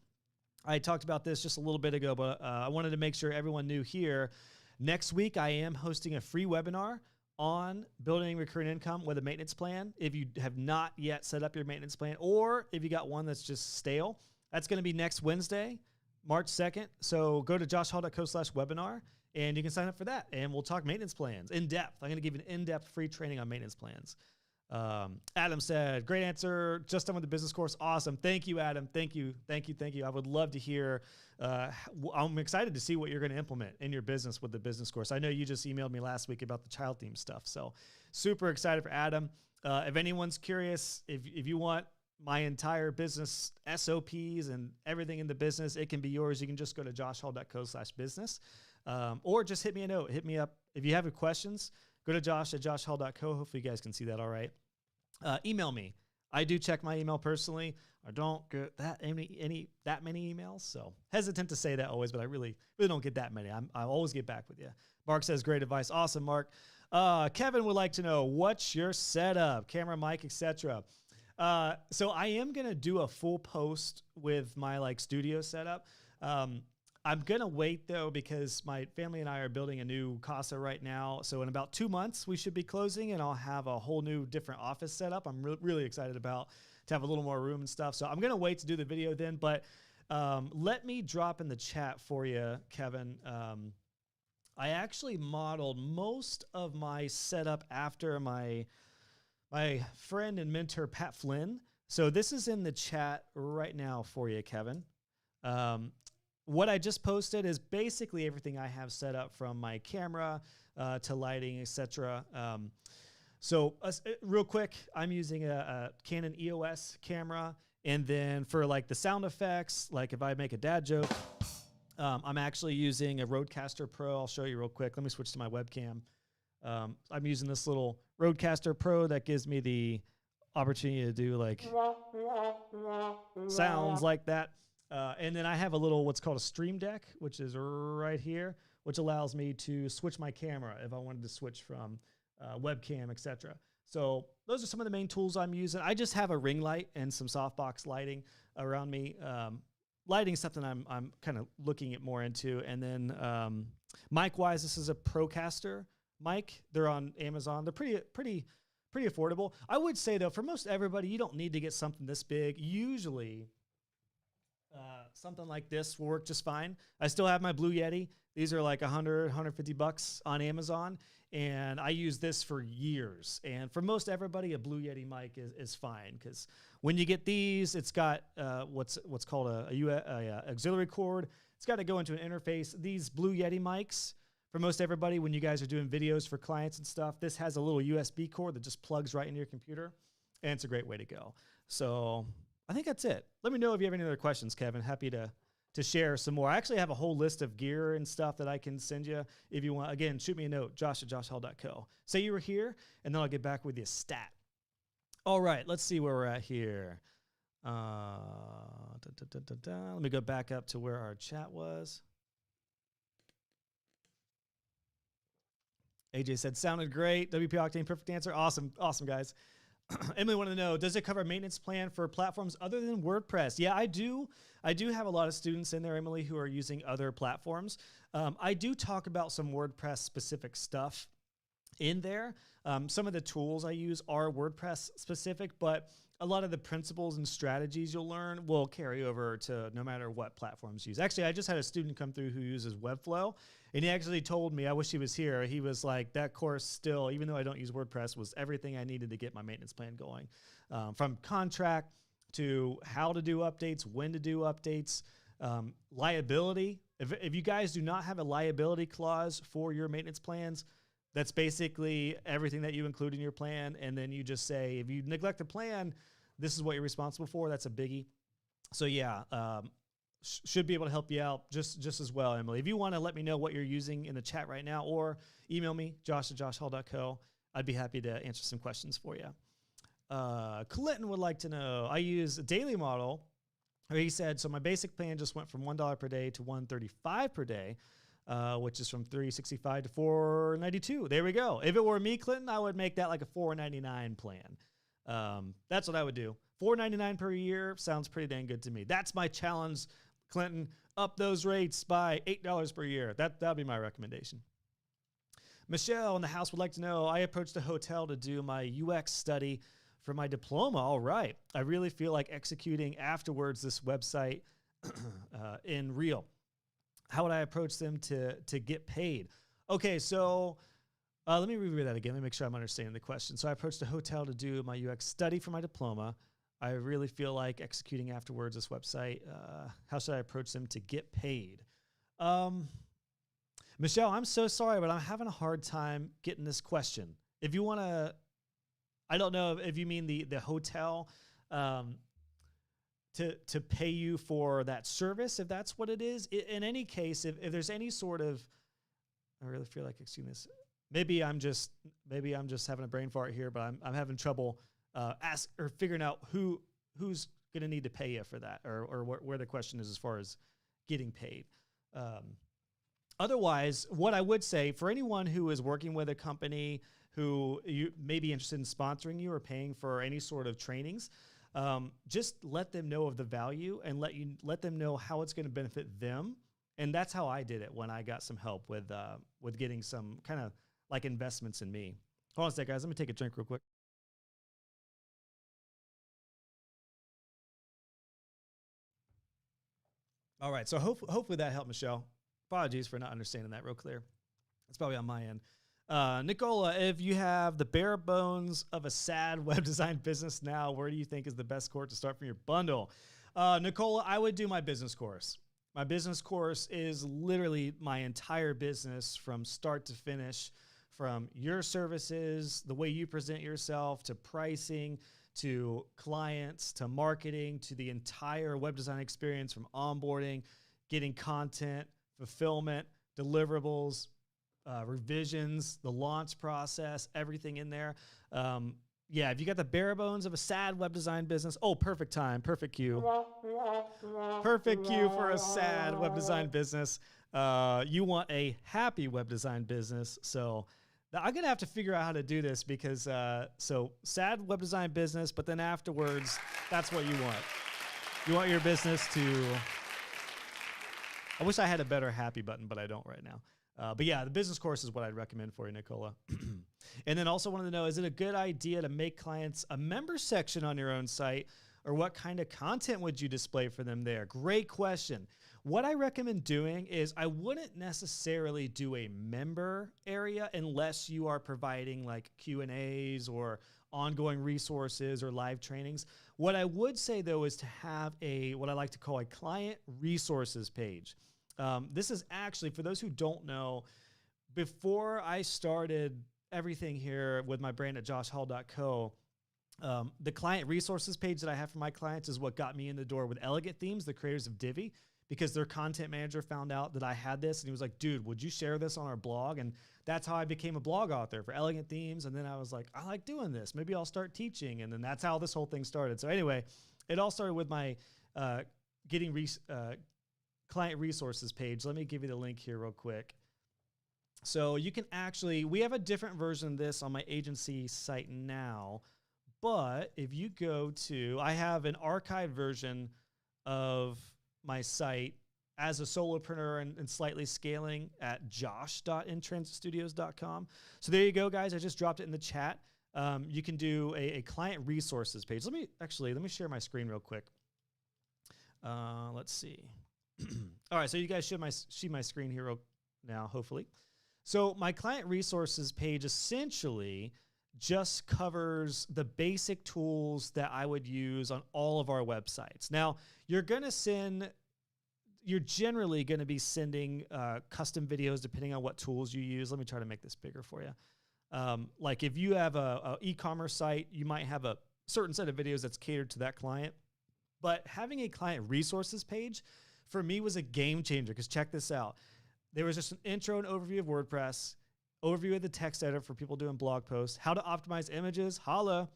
I talked about this just a little bit ago, but I wanted to make sure everyone knew here. Next week, I am hosting a free webinar on building recurring income with a maintenance plan. If you have not yet set up your maintenance plan, or if you got one that's just stale, that's going to be next Wednesday, March 2nd. So go to joshhall.co/webinar and you can sign up for that. And we'll talk maintenance plans in depth. I'm going to give you an in-depth free training on maintenance plans. Adam said, great answer. Just done with the business course. Awesome. Thank you, Adam. Thank you. I would love to hear, I'm excited to see what you're going to implement in your business with the business course. I know you just emailed me last week about the child theme stuff. So super excited for Adam. If anyone's curious, if you want my entire business SOPs and everything in the business, it can be yours. You can just go to joshhall.co/business, or just hit me a note, hit me up. If you have questions, go to josh@joshhall.co. Hopefully you guys can see that all right. Email me. I do check my email personally. I don't get that many emails, so hesitant to say that always, but I really don't get that many. I always get back with you. Mark says, great advice. Awesome, Mark. Kevin would like to know, what's your setup? Camera, mic, etc. So I am going to do a full post with my studio setup. I'm going to wait though, because my family and I are building a new casa right now. So in about 2 months, we should be closing and I'll have a whole new different office setup. I'm really excited about to have a little more room and stuff. So I'm going to wait to do the video then, but let me drop in the chat for you, Kevin. I actually modeled most of my setup after my friend and mentor, Pat Flynn. So this is in the chat right now for you, Kevin. What I just posted is basically everything I have set up, from my camera to lighting, etc. So real quick, I'm using a Canon EOS camera. And then for the sound effects, like if I make a dad joke, I'm actually using a Rodecaster Pro. I'll show you real quick. Let me switch to my webcam. I'm using this little Rodecaster Pro that gives me the opportunity to do sounds like that. And then I have a little, what's called a Stream Deck, which is right here, which allows me to switch my camera if I wanted to switch from webcam, etc. So those are some of the main tools I'm using. I just have a ring light and some softbox lighting around me. Lighting is something I'm kind of looking at more into. And then mic-wise, this is a Procaster mic. They're on Amazon. They're pretty affordable. I would say though, for most everybody, you don't need to get something this big. Usually, something like this will work just fine. I still have my Blue Yeti. These are like $100-$150 on Amazon, and I use this for years. And for most everybody, a Blue Yeti mic is fine, because when you get these, it's got what's called a auxiliary cord. It's got to go into an interface. These Blue Yeti mics, for most everybody, when you guys are doing videos for clients and stuff, this has a little USB cord that just plugs right into your computer, and it's a great way to go. So I think that's it. Let me know if you have any other questions, Kevin. Happy to share some more. I actually have a whole list of gear and stuff that I can send you if you want. Again, shoot me a note, josh@joshhall.co. Say you were here, and then I'll get back with you stat. All right, let's see where we're at here. Let me go back up to where our chat was. AJ said, sounded great. WP Octane, perfect answer. Awesome, awesome, guys. Emily wanted to know, does it cover a maintenance plan for platforms other than WordPress? Yeah, I do. I do have a lot of students in there, Emily, who are using other platforms. I do talk about some WordPress specific stuff in there. Some of the tools I use are WordPress specific, but a lot of the principles and strategies you'll learn will carry over to no matter what platforms you use. Actually, I just had a student come through who uses Webflow, and he actually told me, I wish he was here. He was like, that course still, even though I don't use WordPress, was everything I needed to get my maintenance plan going. From contract to how to do updates, when to do updates, liability. If you guys do not have a liability clause for your maintenance plans, that's basically everything that you include in your plan. And then you just say, if you neglect the plan, this is what you're responsible for. That's a biggie. So yeah, should be able to help you out just as well, Emily. If you want to let me know what you're using in the chat right now, or email me, josh@joshhall.co. I'd be happy to answer some questions for you. Clinton would like to know, I use a daily model. He said, so my basic plan just went from $1 per day to $135 per day. Which is from $365 to $492. There we go. If it were me, Clinton, I would make that like a $499 plan. That's what I would do. $499 per year sounds pretty dang good to me. That's my challenge, Clinton. Up those rates by $8 per year. That'd be my recommendation. Michelle in the house would like to know, I approached a hotel to do my UX study for my diploma. All right. I really feel like executing afterwards this website in real. How would I approach them to get paid? Okay, so let me reread that again. Let me make sure I'm understanding the question. So I approached a hotel to do my UX study for my diploma. I really feel like executing afterwards this website. How should I approach them to get paid? Michelle, I'm so sorry, but I'm having a hard time getting this question. If you want to, I don't know if you mean the hotel, to pay you for that service, if that's what it is. In any case, if there's any sort of, I really feel like executing this. Maybe I'm just having a brain fart here, but I'm having trouble figuring out who's going to need to pay you for that, or where the question is as far as getting paid. Otherwise, what I would say for anyone who is working with a company who you may be interested in sponsoring you or paying for any sort of trainings, just let them know of the value and let them know how it's going to benefit them. And that's how I did it when I got some help with getting some kind of like investments in me. Hold on a sec, guys. Let me take a drink real quick. All right. So hopefully that helped, Michelle. Apologies for not understanding that real clear. It's probably on my end. Nicola, if you have the bare bones of a sad web design business now, where do you think is the best course to start from your bundle? Nicola, I would do my business course. My business course is literally my entire business from start to finish, from your services, the way you present yourself, to pricing, to clients, to marketing, to the entire web design experience, from onboarding, getting content, fulfillment, deliverables, revisions, the launch process, everything in there. Yeah, if you got the bare bones of a sad web design business, oh, perfect time, perfect cue. Perfect cue for a sad web design business. You want a happy web design business. So I'm going to have to figure out how to do this because, so sad web design business, but then afterwards, that's what you want. You want your business to, I wish I had a better happy button, but I don't right now. But yeah, the business course is what I'd recommend for you, Nicola. And then also wanted to know, is it a good idea to make clients a member section on your own site, or what kind of content would you display for them there? Great question. What I recommend doing is I wouldn't necessarily do a member area unless you are providing like Q&As or ongoing resources or live trainings. What I would say though is to have what I like to call a client resources page. This is actually, for those who don't know, before I started everything here with my brand at joshhall.co, the client resources page that I have for my clients is what got me in the door with Elegant Themes, the creators of Divi, because their content manager found out that I had this and he was like, dude, would you share this on our blog? And that's how I became a blog author for Elegant Themes. And then I was like, I like doing this. Maybe I'll start teaching. And then that's how this whole thing started. So anyway, it all started with my client resources page. Let me give you the link here real quick. So you can actually, we have a different version of this on my agency site now. But if you go to, I have an archived version of my site as a solopreneur and slightly scaling at josh.intransitstudios.com. So there you go, guys. I just dropped it in the chat. You can do a client resources page. Let me share my screen real quick. Let's see. All right, so you guys should see my screen here now, hopefully. So my client resources page essentially just covers the basic tools that I would use on all of our websites. Now, you're generally going to be sending custom videos depending on what tools you use. Let me try to make this bigger for you. Like if you have a e-commerce site, you might have a certain set of videos that's catered to that client. But having a client resources page for me was a game changer because check this out. There was just an intro and overview of WordPress, overview of the text editor for people doing blog posts, how to optimize images, holla.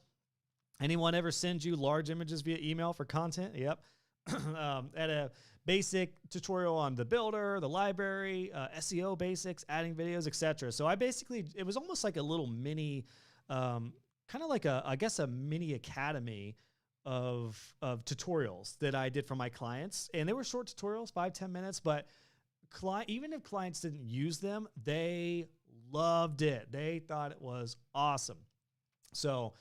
Anyone ever send you large images via email for content? Yep. At a basic tutorial on the builder, the library, SEO basics, adding videos, etc. So it was almost like a little mini, kind of like I guess a mini academy of tutorials that I did for my clients. And they were short tutorials, 5-10 minutes, but even if clients didn't use them, they loved it. They thought it was awesome. So,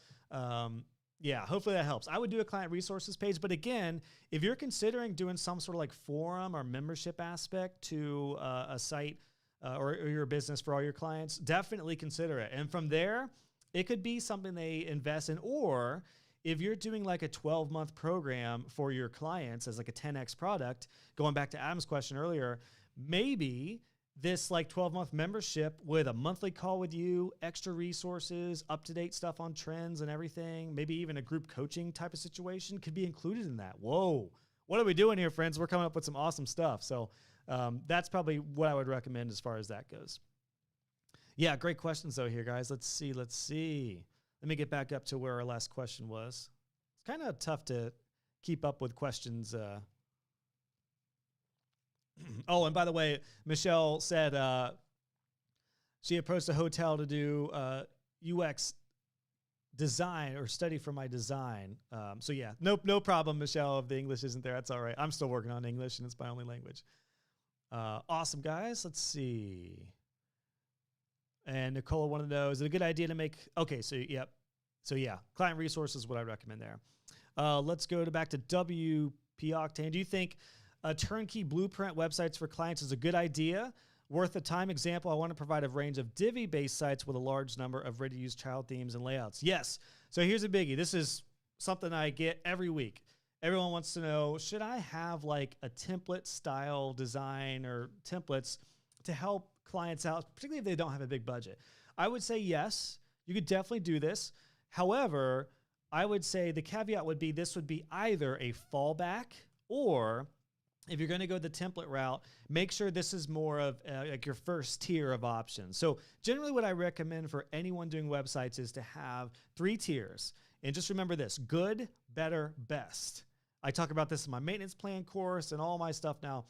yeah, hopefully that helps. I would do a client resources page, but again, if you're considering doing some sort of like forum or membership aspect to a site or your business for all your clients, definitely consider it. And from there, it could be something they invest in, or if you're doing like a 12-month program for your clients as like a 10X product, going back to Adam's question earlier, maybe this like 12-month membership with a monthly call with you, extra resources, up-to-date stuff on trends and everything, maybe even a group coaching type of situation could be included in that. Whoa, what are we doing here, friends? We're coming up with some awesome stuff. So that's probably what I would recommend as far as that goes. Yeah, great questions though here, guys. Let's see. Let me get back up to where our last question was. It's kind of tough to keep up with questions. Oh, and by the way, Michelle said she approached a hotel to do UX design or study for my design. So yeah, no problem, Michelle, if the English isn't there. That's all right. I'm still working on English, and it's my only language. Awesome, guys. Let's see. And Nicola wanted to know, is it a good idea to make... Okay, so yep. So yeah, client resources is what I recommend there. Let's go back to WP Octane. Do you think a turnkey blueprint websites for clients is a good idea? Worth the time? Example, I want to provide a range of Divi-based sites with a large number of ready-to-use child themes and layouts. Yes. So here's a biggie. This is something I get every week. Everyone wants to know, should I have like a template style design or templates to help clients out, particularly if they don't have a big budget? I would say yes, you could definitely do this. However, I would say the caveat would be this would be either a fallback, or if you're going to go the template route, make sure this is more of like your first tier of options. So generally what I recommend for anyone doing websites is to have 3 tiers. And just remember this: good, better, best. I talk about this in my maintenance plan course and all my stuff now.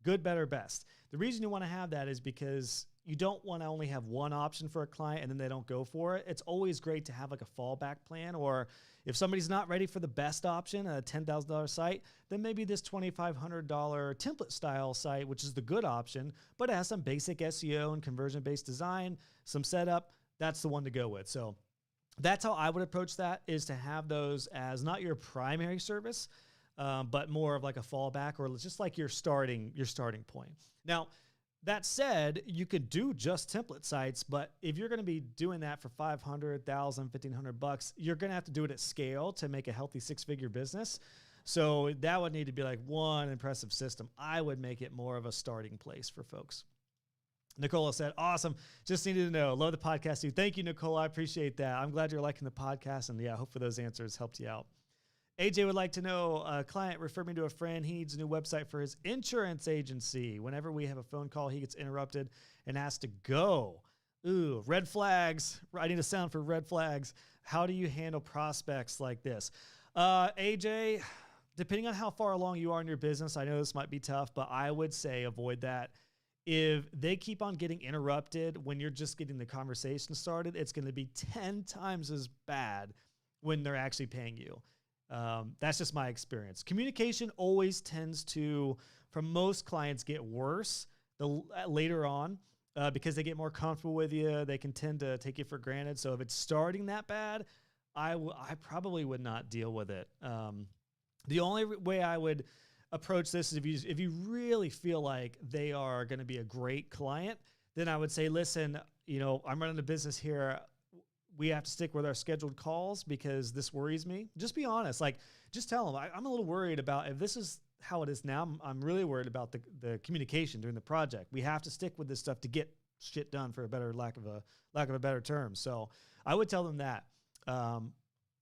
Good, better, best. The reason you want to have that is because you don't want to only have one option for a client and then they don't go for it. It's always great to have like a fallback plan, or if somebody's not ready for the best option, a $10,000 site, then maybe this $2,500 template style site, which is the good option, but it has some basic SEO and conversion-based design, some setup, that's the one to go with. So that's how I would approach that, is to have those as not your primary service, but more of like a fallback, or just like your starting point. Now, that said, you could do just template sites, but if you're going to be doing that for $500, $1,000, $1,500, you're going to have to do it at scale to make a healthy 6-figure business. So that would need to be like one impressive system. I would make it more of a starting place for folks. Nicola said, awesome. Just needed to know. Love the podcast, dude. Thank you, Nicola. I appreciate that. I'm glad you're liking the podcast. And yeah, hopefully those answers helped you out. AJ would like to know, a client referred me to a friend. He needs a new website for his insurance agency. Whenever we have a phone call, he gets interrupted and has to go. Ooh, red flags. I need a sound for red flags. How do you handle prospects like this? AJ, depending on how far along you are in your business, I know this might be tough, but I would say avoid that. If they keep on getting interrupted when you're just getting the conversation started, it's going to be 10 times as bad when they're actually paying you. That's just my experience. Communication always tends to, for most clients, get worse later on because they get more comfortable with you. They can tend to take you for granted. So if it's starting that bad, I probably would not deal with it. The only way I would approach this is if you really feel like they are going to be a great client, then I would say, listen, I'm running a business here. We have to stick with our scheduled calls because this worries me. Just be honest. Just tell them, I'm a little worried about if this is how it is now. I'm really worried about the communication during the project. We have to stick with this stuff to get shit done, for a better lack of a better term. So I would tell them that.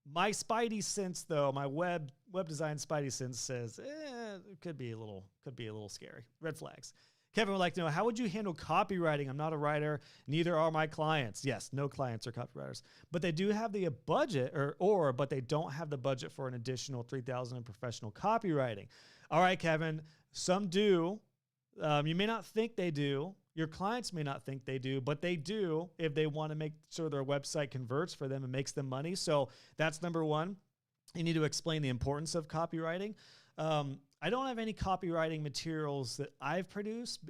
My spidey sense, though, my web design spidey sense says, it could be a little scary. Red flags. Kevin would like to know, how would you handle copywriting? I'm not a writer. Neither are my clients. Yes, no clients are copywriters, but they do have the budget but they don't have the budget for an additional $3,000 in professional copywriting. All right, Kevin, some do. You may not think they do. Your clients may not think they do, but they do if they want to make sure their website converts for them and makes them money. So that's number one. You need to explain the importance of copywriting. I don't have any copywriting materials that I've produced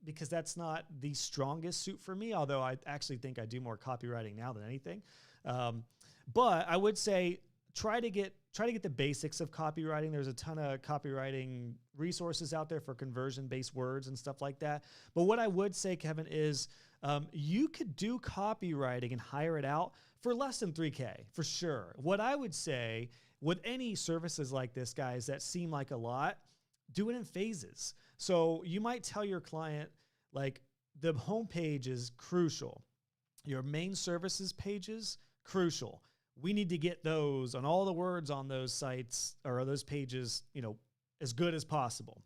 because that's not the strongest suit for me, although I actually think I do more copywriting now than anything. But I would say try to get the basics of copywriting. There's a ton of copywriting resources out there for conversion-based words and stuff like that. But what I would say, Kevin, is you could do copywriting and hire it out for less than $3K for sure. What I would say with any services like this, guys, that seem like a lot, do it in phases. So you might tell your client, the homepage is crucial. Your main services pages, crucial. We need to get those on all the words on those sites or those pages, as good as possible.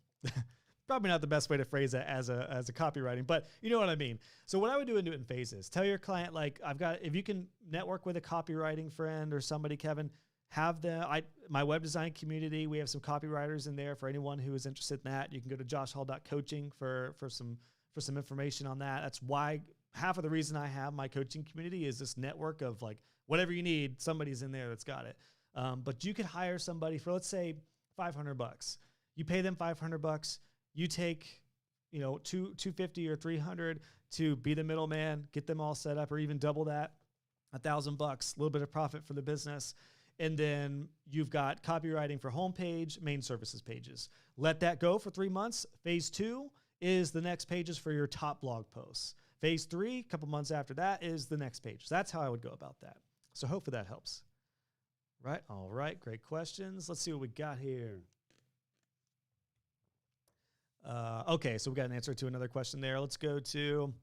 Probably not the best way to phrase that as a copywriting, but you know what I mean. So what I would do is do it in phases. Tell your client, if you can network with a copywriting friend or somebody, Kevin, have my web design community. We have some copywriters in there for anyone who is interested in that. You can go to joshhall.coaching for some information on that. That's why half of the reason I have my coaching community is this network of whatever you need, somebody's in there that's got it. But you could hire somebody for, let's say, $500. You pay them $500. You take, $250 or $300 to be the middleman, get them all set up, or even double that, $1,000, a little bit of profit for the business. And then you've got copywriting for homepage, main services pages. Let that go for 3 months. Phase 2 is the next pages for your top blog posts. Phase 3, a couple months after that, is the next page. So that's how I would go about that. So hopefully that helps. Right. All right. Great questions. Let's see what we got here. Okay. So we got an answer to another question there. Let's go to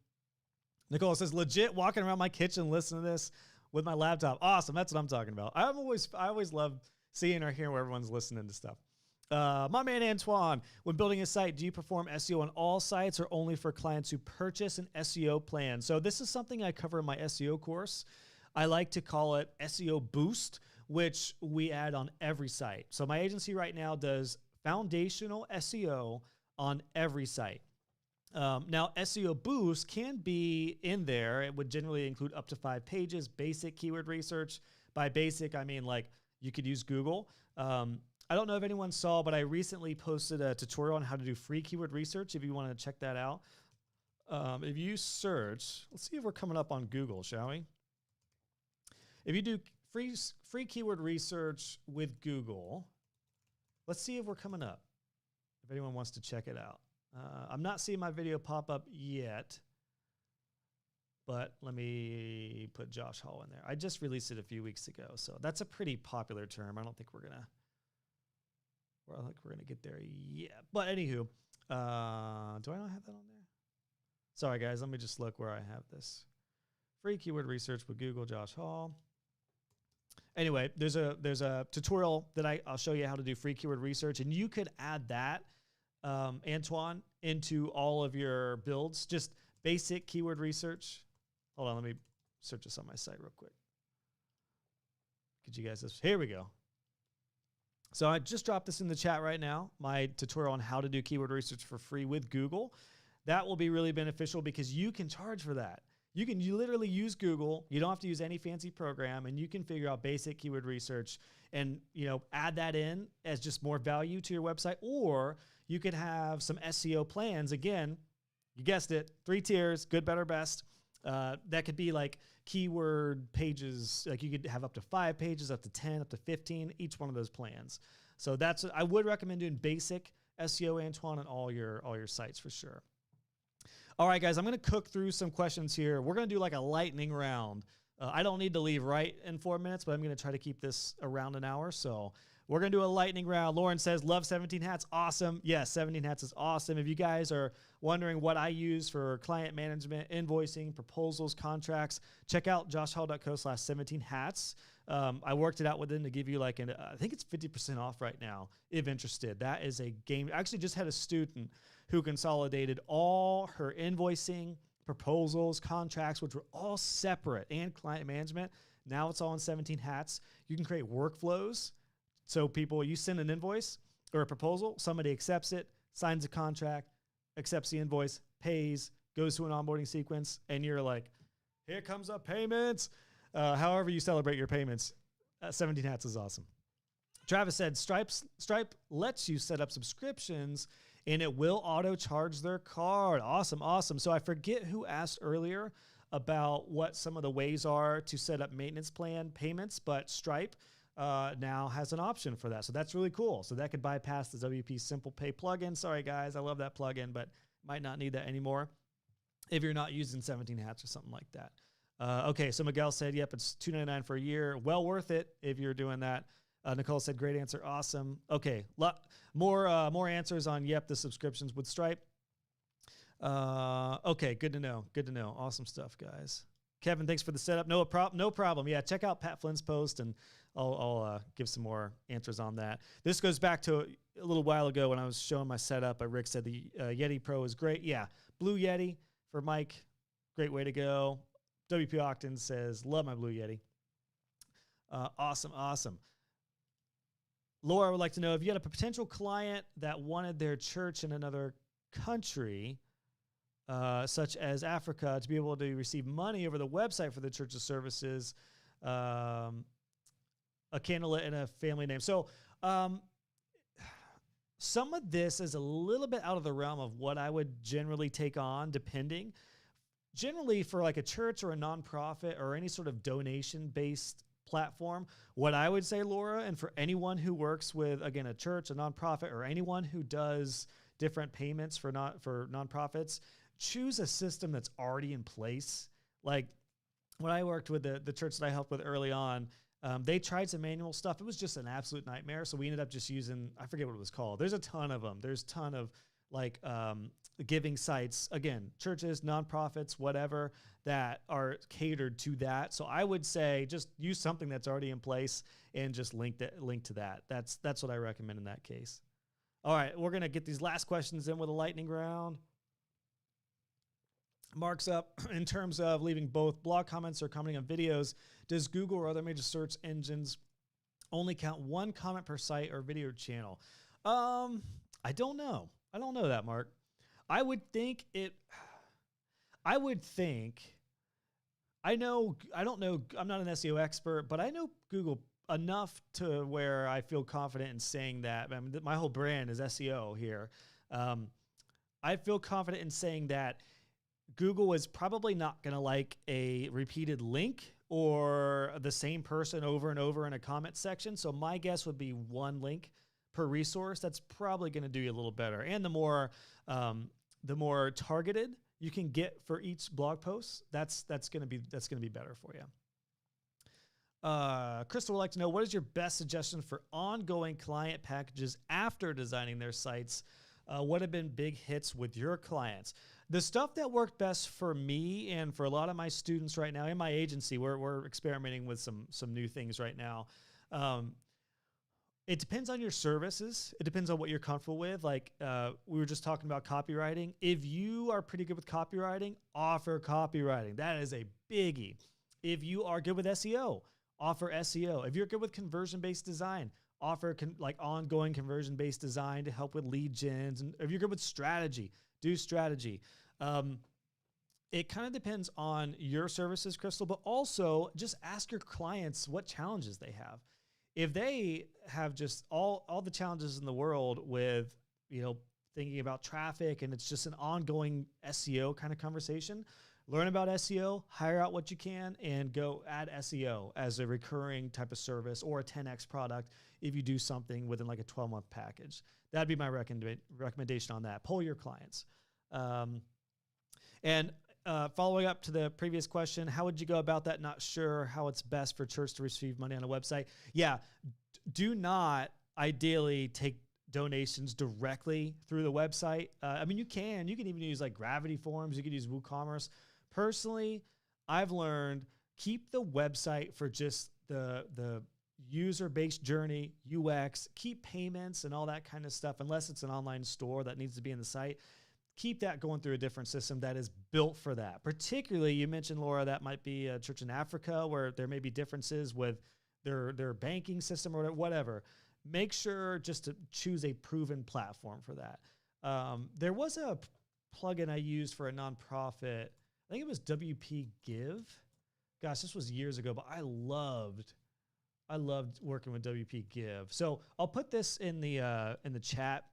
Nicole says, legit walking around my kitchen listening to this with my laptop. Awesome. That's what I'm talking about. I always love seeing or hearing where everyone's listening to stuff. My man Antoine, when building a site, do you perform SEO on all sites or only for clients who purchase an SEO plan? So this is something I cover in my SEO course. I like to call it SEO Boost, which we add on every site. So my agency right now does foundational SEO on every site. Now, SEO Boost can be in there. It would generally include up to 5 pages, basic keyword research. By basic, I mean you could use Google. I don't know if anyone saw, but I recently posted a tutorial on how to do free keyword research if you want to check that out. If you search, let's see if we're coming up on Google, shall we? If you do free keyword research with Google, let's see if we're coming up, if anyone wants to check it out. I'm not seeing my video pop up yet, but let me put Josh Hall in there. I just released it a few weeks ago, so that's a pretty popular term. I don't think we're gonna get there yet. But anywho, do I not have that on there? Sorry, guys. Let me just look where I have this. Free keyword research with Google, Josh Hall. Anyway, there's a tutorial that I'll show you how to do free keyword research, and you could add that, Antoine, into all of your builds. Just basic keyword research. Hold on, let me search this on my site real quick. Could you guys here we go. So I just dropped this in the chat right now, my tutorial on how to do keyword research for free with Google. That will be really beneficial because you can charge for that. You literally use Google. You don't have to use any fancy program, and you can figure out basic keyword research and, add that in as just more value to your website. Or you could have some SEO plans. Again, you guessed it, 3 tiers, good, better, best. That could be like keyword pages. Like you could have up to 5 pages, up to 10, up to 15, each one of those plans. So I would recommend doing basic SEO, Antoine, on all your sites for sure. All right, guys, I'm going to cook through some questions here. We're going to do like a lightning round. I don't need to leave right in 4 minutes, but I'm going to try to keep this around an hour. So we're going to do a lightning round. Lauren says, love 17 Hats. Awesome. Yes, 17 Hats is awesome. If you guys are wondering what I use for client management, invoicing, proposals, contracts, check out joshhall.co/17hats. I worked it out with them to give you like I think it's 50% off right now if interested. That is a game. I actually just had a student who consolidated all her invoicing, proposals, contracts, which were all separate, and client management. Now it's all in 17 Hats. You can create workflows. So you send an invoice or a proposal, somebody accepts it, signs a contract, accepts the invoice, pays, goes through an onboarding sequence, and you're like, here comes up payments. However you celebrate your payments, 17 Hats is awesome. Travis said, Stripe lets you set up subscriptions and it will auto charge their card. Awesome, awesome. So I forget who asked earlier about what some of the ways are to set up maintenance plan payments, but Stripe now has an option for that. So that's really cool. So that could bypass the WP Simple Pay plugin. Sorry, guys, I love that plugin, but might not need that anymore if you're not using 17 Hats or something like that. Okay, so Miguel said, yep, it's $2.99 for a year. Well worth it if you're doing that. Nicole said, great answer. Awesome. Okay, more answers on, yep, the subscriptions with Stripe. Okay, good to know. Good to know. Awesome stuff, guys. Kevin, thanks for the setup. No problem. Yeah, check out Pat Flynn's post, and I'll give some more answers on that. This goes back to a little while ago when I was showing my setup. Rick said the Yeti Pro is great. Yeah, Blue Yeti for Mike. Great way to go. WP Octon says, love my Blue Yeti. Awesome. Laura would like to know if you had a potential client that wanted their church in another country, such as Africa, to be able to receive money over the website for the church's services, a candidate and a family name. So some of this is a little bit out of the realm of what I would generally take on, depending. Generally, for like a church or a nonprofit or any sort of donation-based platform, what I would say, Laura, and for anyone who works with, again, a church, a nonprofit, or anyone who does different payments for nonprofits, choose a system that's already in place. Like when I worked with the church that I helped with early on, they tried some manual stuff. It was just an absolute nightmare. So we ended up just using, I forget what it was called. There's a ton of them. There's a ton of like giving sites, again, churches, nonprofits, whatever, that are catered to that. So I would say just use something that's already in place and just link to that. That's what I recommend in that case. All right, we're going to get these last questions in with a lightning round. Mark's up. In terms of leaving both blog comments or commenting on videos, does Google or other major search engines only count one comment per site or video channel? I don't know. I don't know that, Mark. I don't know, I'm not an SEO expert, but I know Google enough to where I feel confident in saying that. I mean, my whole brand is SEO here. I feel confident in saying that Google is probably not going to like a repeated link or the same person over and over in a comment section. So my guess would be one link per resource. That's probably going to do you a little better. And the more targeted you can get for each blog post, that's going to be better for you. Crystal would like to know, what is your best suggestion for ongoing client packages after designing their sites? What have been big hits with your clients? The stuff that worked best for me and for a lot of my students right now in my agency, we're experimenting with some new things right now. It depends on your services. It depends on what you're comfortable with. Like we were just talking about copywriting. If you are pretty good with copywriting, offer copywriting. That is a biggie. If you are good with SEO, offer SEO. If you're good with conversion-based design, offer like ongoing conversion-based design to help with lead gens. And if you're good with strategy, do strategy. It kind of depends on your services, Crystal, but also just ask your clients what challenges they have. If they have just all the challenges in the world with, thinking about traffic and it's just an ongoing SEO kind of conversation, learn about SEO, hire out what you can, and go add SEO as a recurring type of service or a 10X product if you do something within like a 12-month package. That'd be my recommendation on that. Poll your clients. Following up to the previous question, how would you go about that? Not sure how it's best for church to receive money on a website. Yeah, do not ideally take donations directly through the website. You can even use like Gravity Forms. You could use Woocommerce. Personally, I've learned keep the website for just the user-based journey, UX, keep payments and all that kind of stuff, unless it's an online store that needs to be in the site. Keep that going through a different system that is built for that. Particularly, you mentioned, Laura, that might be a church in Africa where there may be differences with their banking system or whatever. Make sure just to choose a proven platform for that. There was a plugin I used for a nonprofit. I think it was WP Give. Gosh, this was years ago, but I loved working with WP Give. So I'll put this in the chat.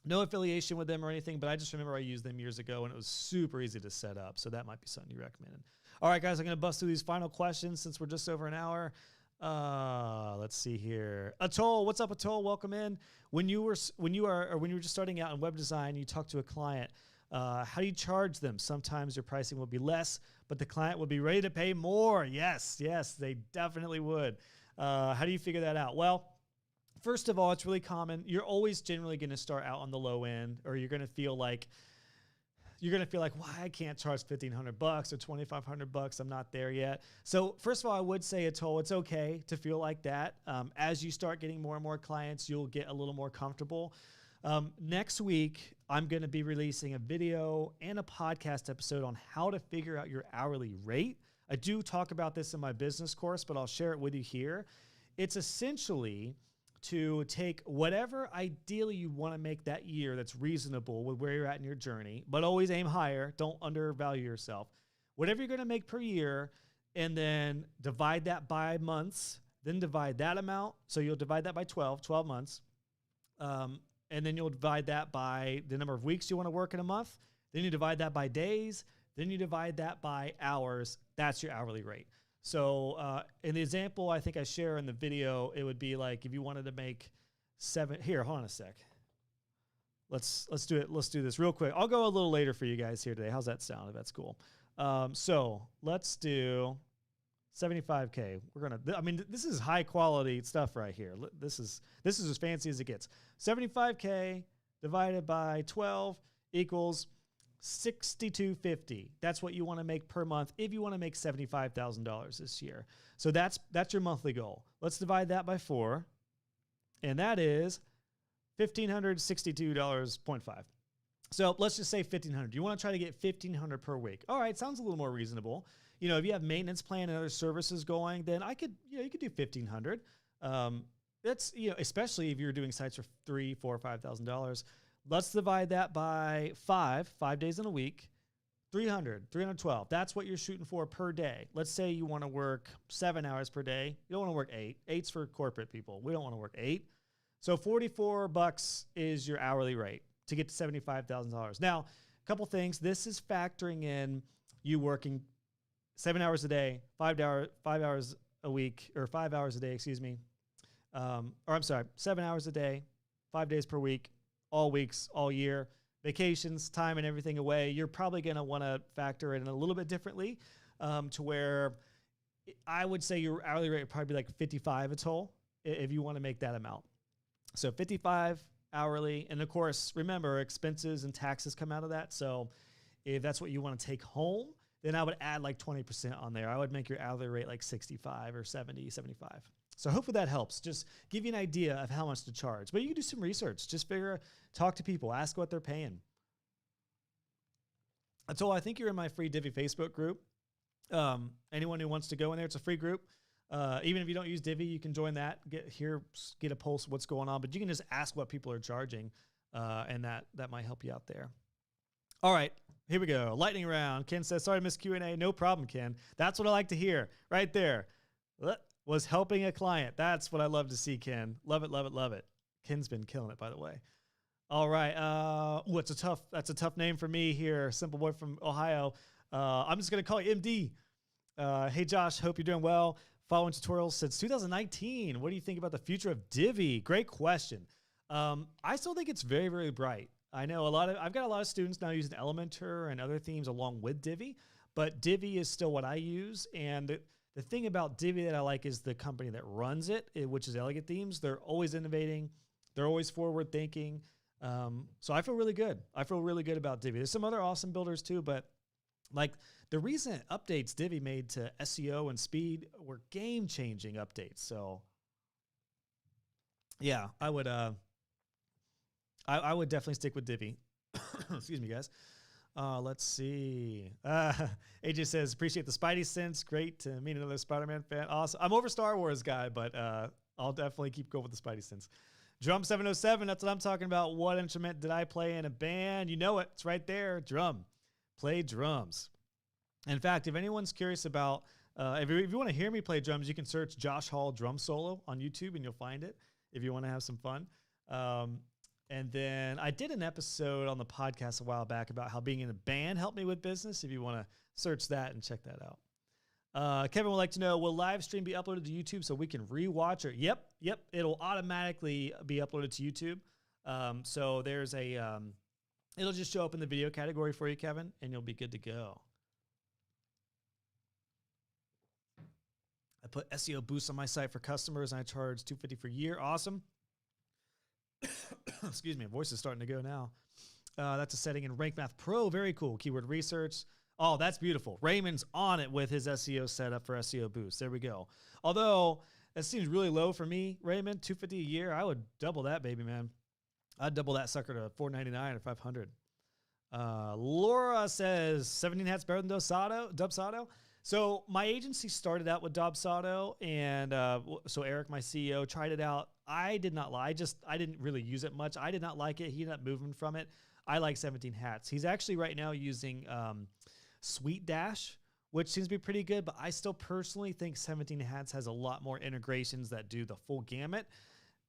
No affiliation with them or anything, but I just remember I used them years ago and it was super easy to set up. So that might be something you recommended. All right, guys, I'm going to bust through these final questions since we're just over an hour. Let's see here. Atol, what's up, Atol? Welcome in. When you were just starting out in web design, you talked to a client. How do you charge them? Sometimes your pricing will be less, but the client will be ready to pay more. Yes, they definitely would. How do you figure that out? Well, first of all, it's really common. You're always generally going to start out on the low end, or you're going to feel like, why I can't charge $1,500 or $2,500. I'm not there yet. So first of all, I would say, Atol, it's okay to feel like that. As you start getting more and more clients, you'll get a little more comfortable. Next week, I'm going to be releasing a video and a podcast episode on how to figure out your hourly rate. I do talk about this in my business course, but I'll share it with you here. It's essentially to take whatever ideally you want to make that year that's reasonable with where you're at in your journey, but always aim higher. Don't undervalue yourself. Whatever you're going to make per year, and then divide that by months, then divide that amount. So you'll divide that by 12 months. And then you'll divide that by the number of weeks you want to work in a month. Then you divide that by days. Then you divide that by hours. That's your hourly rate. So in the example I think I share in the video, it would be like if you wanted to make here, hold on a sec. Let's do it. Let's do this real quick. I'll go a little later for you guys here today. How's that sound? If that's cool. So let's do 75K. This is high quality stuff right here. This is as fancy as it gets. 75K divided by 12 equals $6,250. That's what you want to make per month if you want to make $75,000 this year. So that's your monthly goal. Let's divide that by 4, and that is $1,562.5. So let's just say $1,500. You want to try to get $1,500 per week. All right, sounds a little more reasonable. If you have maintenance plan and other services going, then you could do $1,500. That's especially if you're doing sites for $3,000, $4,000, $5,000. Let's divide that by 5 days in a week, 312. That's what you're shooting for per day. Let's say you want to work 7 hours per day. You don't want to work 8. 8's for corporate people. We don't want to work 8. So $44 is your hourly rate to get to $75,000. Now, a couple things. This is factoring in you working 7 hours a day, 5 hours a week, or 5 hours a day, 7 hours a day, 5 days per week, all weeks, all year, vacations, time, and everything away. You're probably going to want to factor in a little bit differently to where I would say your hourly rate would probably be like 55 a toll if you want to make that amount. So 55 hourly. And of course, remember, expenses and taxes come out of that. So if that's what you want to take home, then I would add like 20% on there. I would make your hourly rate like 65 or 70, 75. So hopefully that helps. Just give you an idea of how much to charge. But you can do some research. Just talk to people, ask what they're paying. Until I think you're in my free Divi Facebook group. Anyone who wants to go in there, it's a free group. Even if you don't use Divi, you can join that, get a pulse of what's going on, but you can just ask what people are charging. And that might help you out there. All right, here we go. Lightning round. Ken says, sorry to miss Q&A. No problem, Ken. That's what I like to hear right there. Was helping a client. That's what I love to see, Ken. Love it, love it, love it. Ken's been killing it, by the way. All right. That's a tough name for me here. Simple boy from Ohio. I'm just going to call you MD. Hey, Josh, hope you're doing well. Following tutorials since 2019. What do you think about the future of Divi? Great question. I still think it's very, very bright. I know I've got a lot of students now using Elementor and other themes along with Divi, but Divi is still what I use. And the thing about Divi that I like is the company that runs it, which is Elegant Themes. They're always innovating. They're always forward thinking. So I feel really good. I feel really good about Divi. There's some other awesome builders too, but like the recent updates Divi made to SEO and speed were game-changing updates. So yeah, I would definitely stick with Divi. Excuse me, guys. Let's see. AJ says, appreciate the Spidey sense. Great to meet another Spider-Man fan. Awesome. I'm over Star Wars guy, but I'll definitely keep going with the Spidey sense. Drum 707, that's what I'm talking about. What instrument did I play in a band? You know it. It's right there. Drum. Play drums. In fact, if anyone's curious about, if you want to hear me play drums, you can search Josh Hall drum solo on YouTube and you'll find it if you want to have some fun. And then I did an episode on the podcast a while back about how being in a band helped me with business. If you want to search that and check that out. Kevin would like to know, will live stream be uploaded to YouTube so we can rewatch it? Yep. It'll automatically be uploaded to YouTube. So there's it'll just show up in the video category for you, Kevin, and you'll be good to go. I put SEO boosts on my site for customers and I charge $250 for a year. Awesome. Excuse me, my voice is starting to go now. That's a setting in Rank Math Pro. Very cool. Keyword research. Oh, that's beautiful. Raymond's on it with his SEO setup for SEO boost. There we go. Although that seems really low for me, Raymond, $250 a year. I would double that, baby, man. I'd double that sucker to $499 or $500. Laura says 17 hats better than Dubsado. So my agency started out with Dubsado, and so Eric, my CEO, tried it out. I did not lie. I didn't really use it much. I did not like it. He ended up moving from it. I like 17 hats. He's actually right now using Sweet Dash, which seems to be pretty good, but I still personally think 17 hats has a lot more integrations that do the full gamut.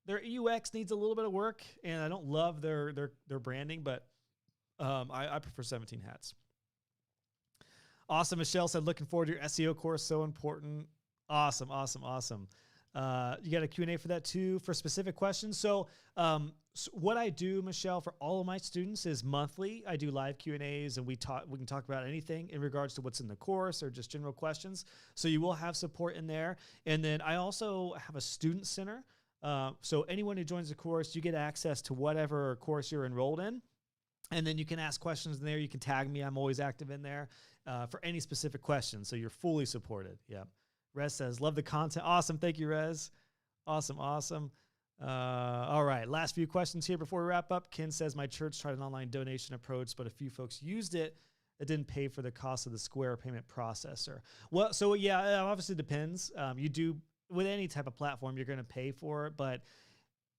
Their UX needs a little bit of work, and I don't love their branding, but I prefer 17 hats. Awesome. Michelle said, looking forward to your SEO course. So important. Awesome. You got a Q&A for that too, for specific questions. So what I do, Michelle, for all of my students is monthly. I do live Q&As and we can talk about anything in regards to what's in the course or just general questions. So you will have support in there. And then I also have a student center. So anyone who joins the course, you get access to whatever course you're enrolled in. And then you can ask questions in there. You can tag me. I'm always active in there for any specific questions. So you're fully supported. Yeah. Rez says, love the content. Awesome. Thank you, Rez. Awesome. All right. Last few questions here before we wrap up. Ken says, my church tried an online donation approach, but a few folks used it. It didn't pay for the cost of the Square payment processor. Well, so yeah, it obviously depends. You do, with any type of platform, you're going to pay for it. But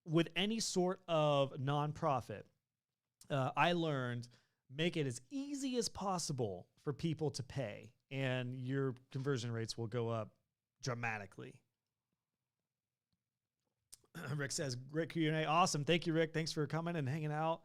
with any sort of nonprofit, I learned make it as easy as possible for people to pay, and your conversion rates will go up dramatically. Rick says, great Q&A. Awesome. Thank you, Rick. Thanks for coming and hanging out.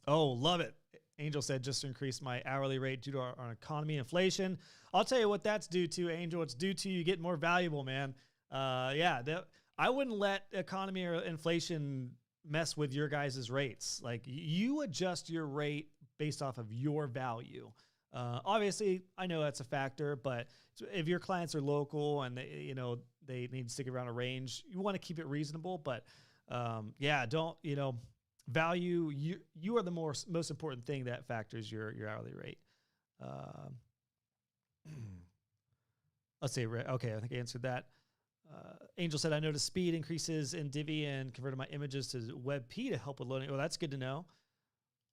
Oh, love it. Angel said, just increased my hourly rate due to our economy and inflation. I'll tell you what that's due to, Angel. It's due to you getting more valuable, man. I wouldn't let economy or inflation mess with your guys' rates. Like, you adjust your rate based off of your value. Obviously, I know that's a factor, but if your clients are local and they need to stick around a range, you want to keep it reasonable. But don't, value, you are the most important thing that factors your hourly rate. Let's say, okay, I think I answered that. Angel said, I noticed speed increases in Divi and converted my images to WebP to help with loading. Oh, that's good to know.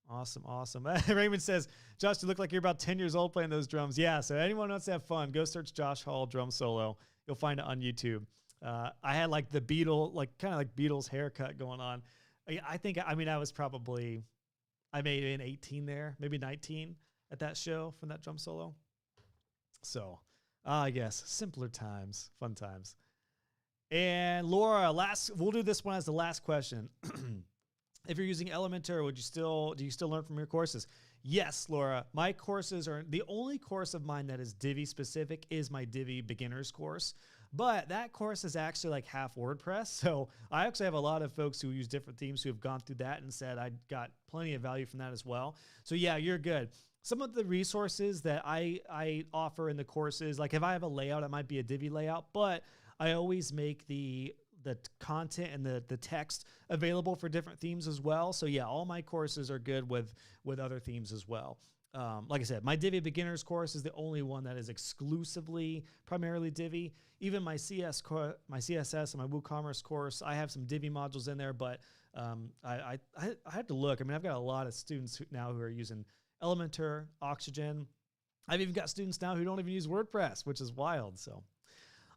Awesome, awesome. Raymond says, Josh, you look like you're about 10 years old playing those drums. Yeah, so anyone wants to have fun, go search Josh Hall drum solo. You'll find it on YouTube. I had like the kind of like Beatles haircut going on. I think, I mean, I may have been 18 there, maybe 19 at that show from that drum solo. So, I guess, simpler times, fun times. And Laura, we'll do this one as the last question. If you're using Elementor, do you still learn from your courses? Yes, Laura. My courses are the only course of mine that is Divi specific is my Divi beginners course. But that course is actually like half WordPress. So I actually have a lot of folks who use different themes who have gone through that and said I got plenty of value from that as well. So yeah, you're good. Some of the resources that I offer in the courses, like if I have a layout, it might be a Divi layout, but I always make the content and the text available for different themes as well. So yeah, all my courses are good with other themes as well. Like I said, my Divi beginners course is the only one that is exclusively primarily Divi. Even my CSS and my Woocommerce course, I have some Divi modules in there, but I have to look. I mean, I've got a lot of students now who are using Elementor, Oxygen. I've even got students now who don't even use WordPress, which is wild. So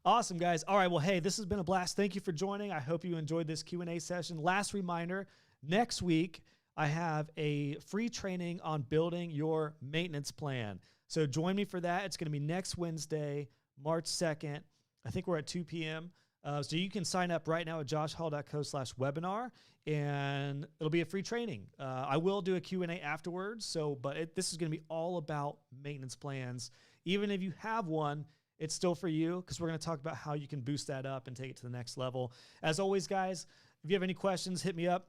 awesome, guys. All right, well, hey, this has been a blast. Thank you for joining. I hope you enjoyed this Q&A session. Last reminder, next week, I have a free training on building your maintenance plan. So join me for that. It's going to be next Wednesday, March 2nd. I think we're at 2 p.m. So you can sign up right now at joshhall.co/webinar, and it'll be a free training. I will do a Q&A afterwards, but this is going to be all about maintenance plans. Even if you have one, it's still for you because we're going to talk about how you can boost that up and take it to the next level. As always, guys, if you have any questions, hit me up.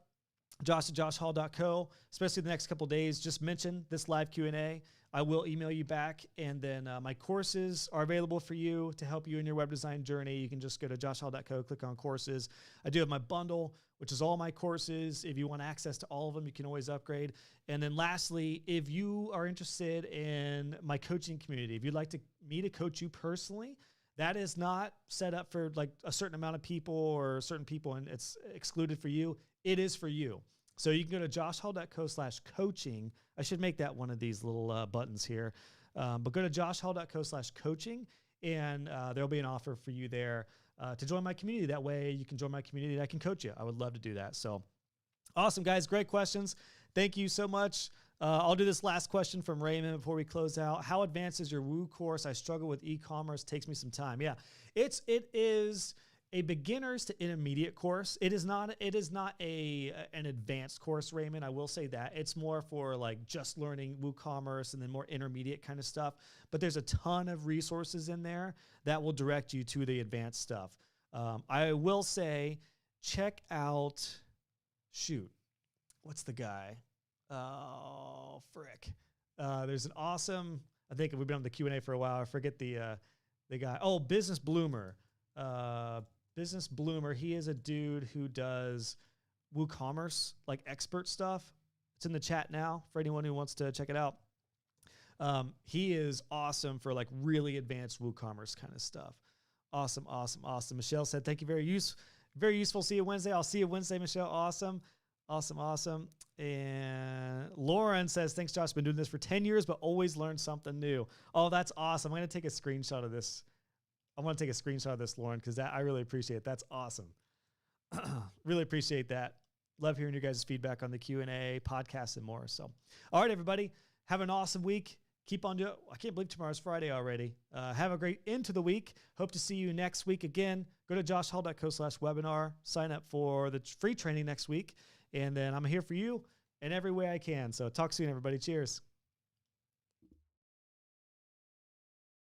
josh@joshhall.co, especially the next couple of days. Just mention this live Q&A. I will email you back. And then my courses are available for you to help you in your web design journey. You can just go to joshhall.co, click on courses. I do have my bundle, which is all my courses. If you want access to all of them, you can always upgrade. And then lastly, if you are interested in my coaching community, if you'd like me to coach you personally, that is not set up for like a certain amount of people or certain people, and it's excluded for you. It is for you. So you can go to joshhall.co/coaching. I should make that one of these little buttons here. But go to joshhall.co/coaching, and there'll be an offer for you there to join my community. That way you can join my community and I can coach you. I would love to do that. So awesome, guys. Great questions. Thank you so much. I'll do this last question from Raymond before we close out. How advanced is your Woo course? I struggle with e-commerce. Takes me some time. Yeah, it is a beginners to intermediate course. It is not an advanced course, Raymond. I will say that. It's more for like just learning WooCommerce and then more intermediate kind of stuff. But there's a ton of resources in there that will direct you to the advanced stuff. I will say, check out, what's the guy? Oh, frick. There's an awesome, I think we've been on the Q&A for a while. I forget the guy. Oh, Business Bloomer. Business Bloomer. He is a dude who does WooCommerce, like expert stuff. It's in the chat now for anyone who wants to check it out. He is awesome for like really advanced WooCommerce kind of stuff. Awesome, awesome, awesome. Michelle said, thank you. Very useful. See you Wednesday. I'll see you Wednesday, Michelle. Awesome. Awesome, awesome. And Lauren says, thanks, Josh. Been doing this for 10 years, but always learn something new. Oh, that's awesome. I'm going to take a screenshot of this. I want to take a screenshot of this, Lauren, because I really appreciate it. That's awesome. Really appreciate that. Love hearing your guys' feedback on the Q&A, podcasts, and more. So, all right, everybody. Have an awesome week. Keep on doing it. I can't believe tomorrow's Friday already. Have a great end to the week. Hope to see you next week again. Go to joshhall.co/webinar. Sign up for the free training next week. And then I'm here for you in every way I can. So talk soon, everybody. Cheers.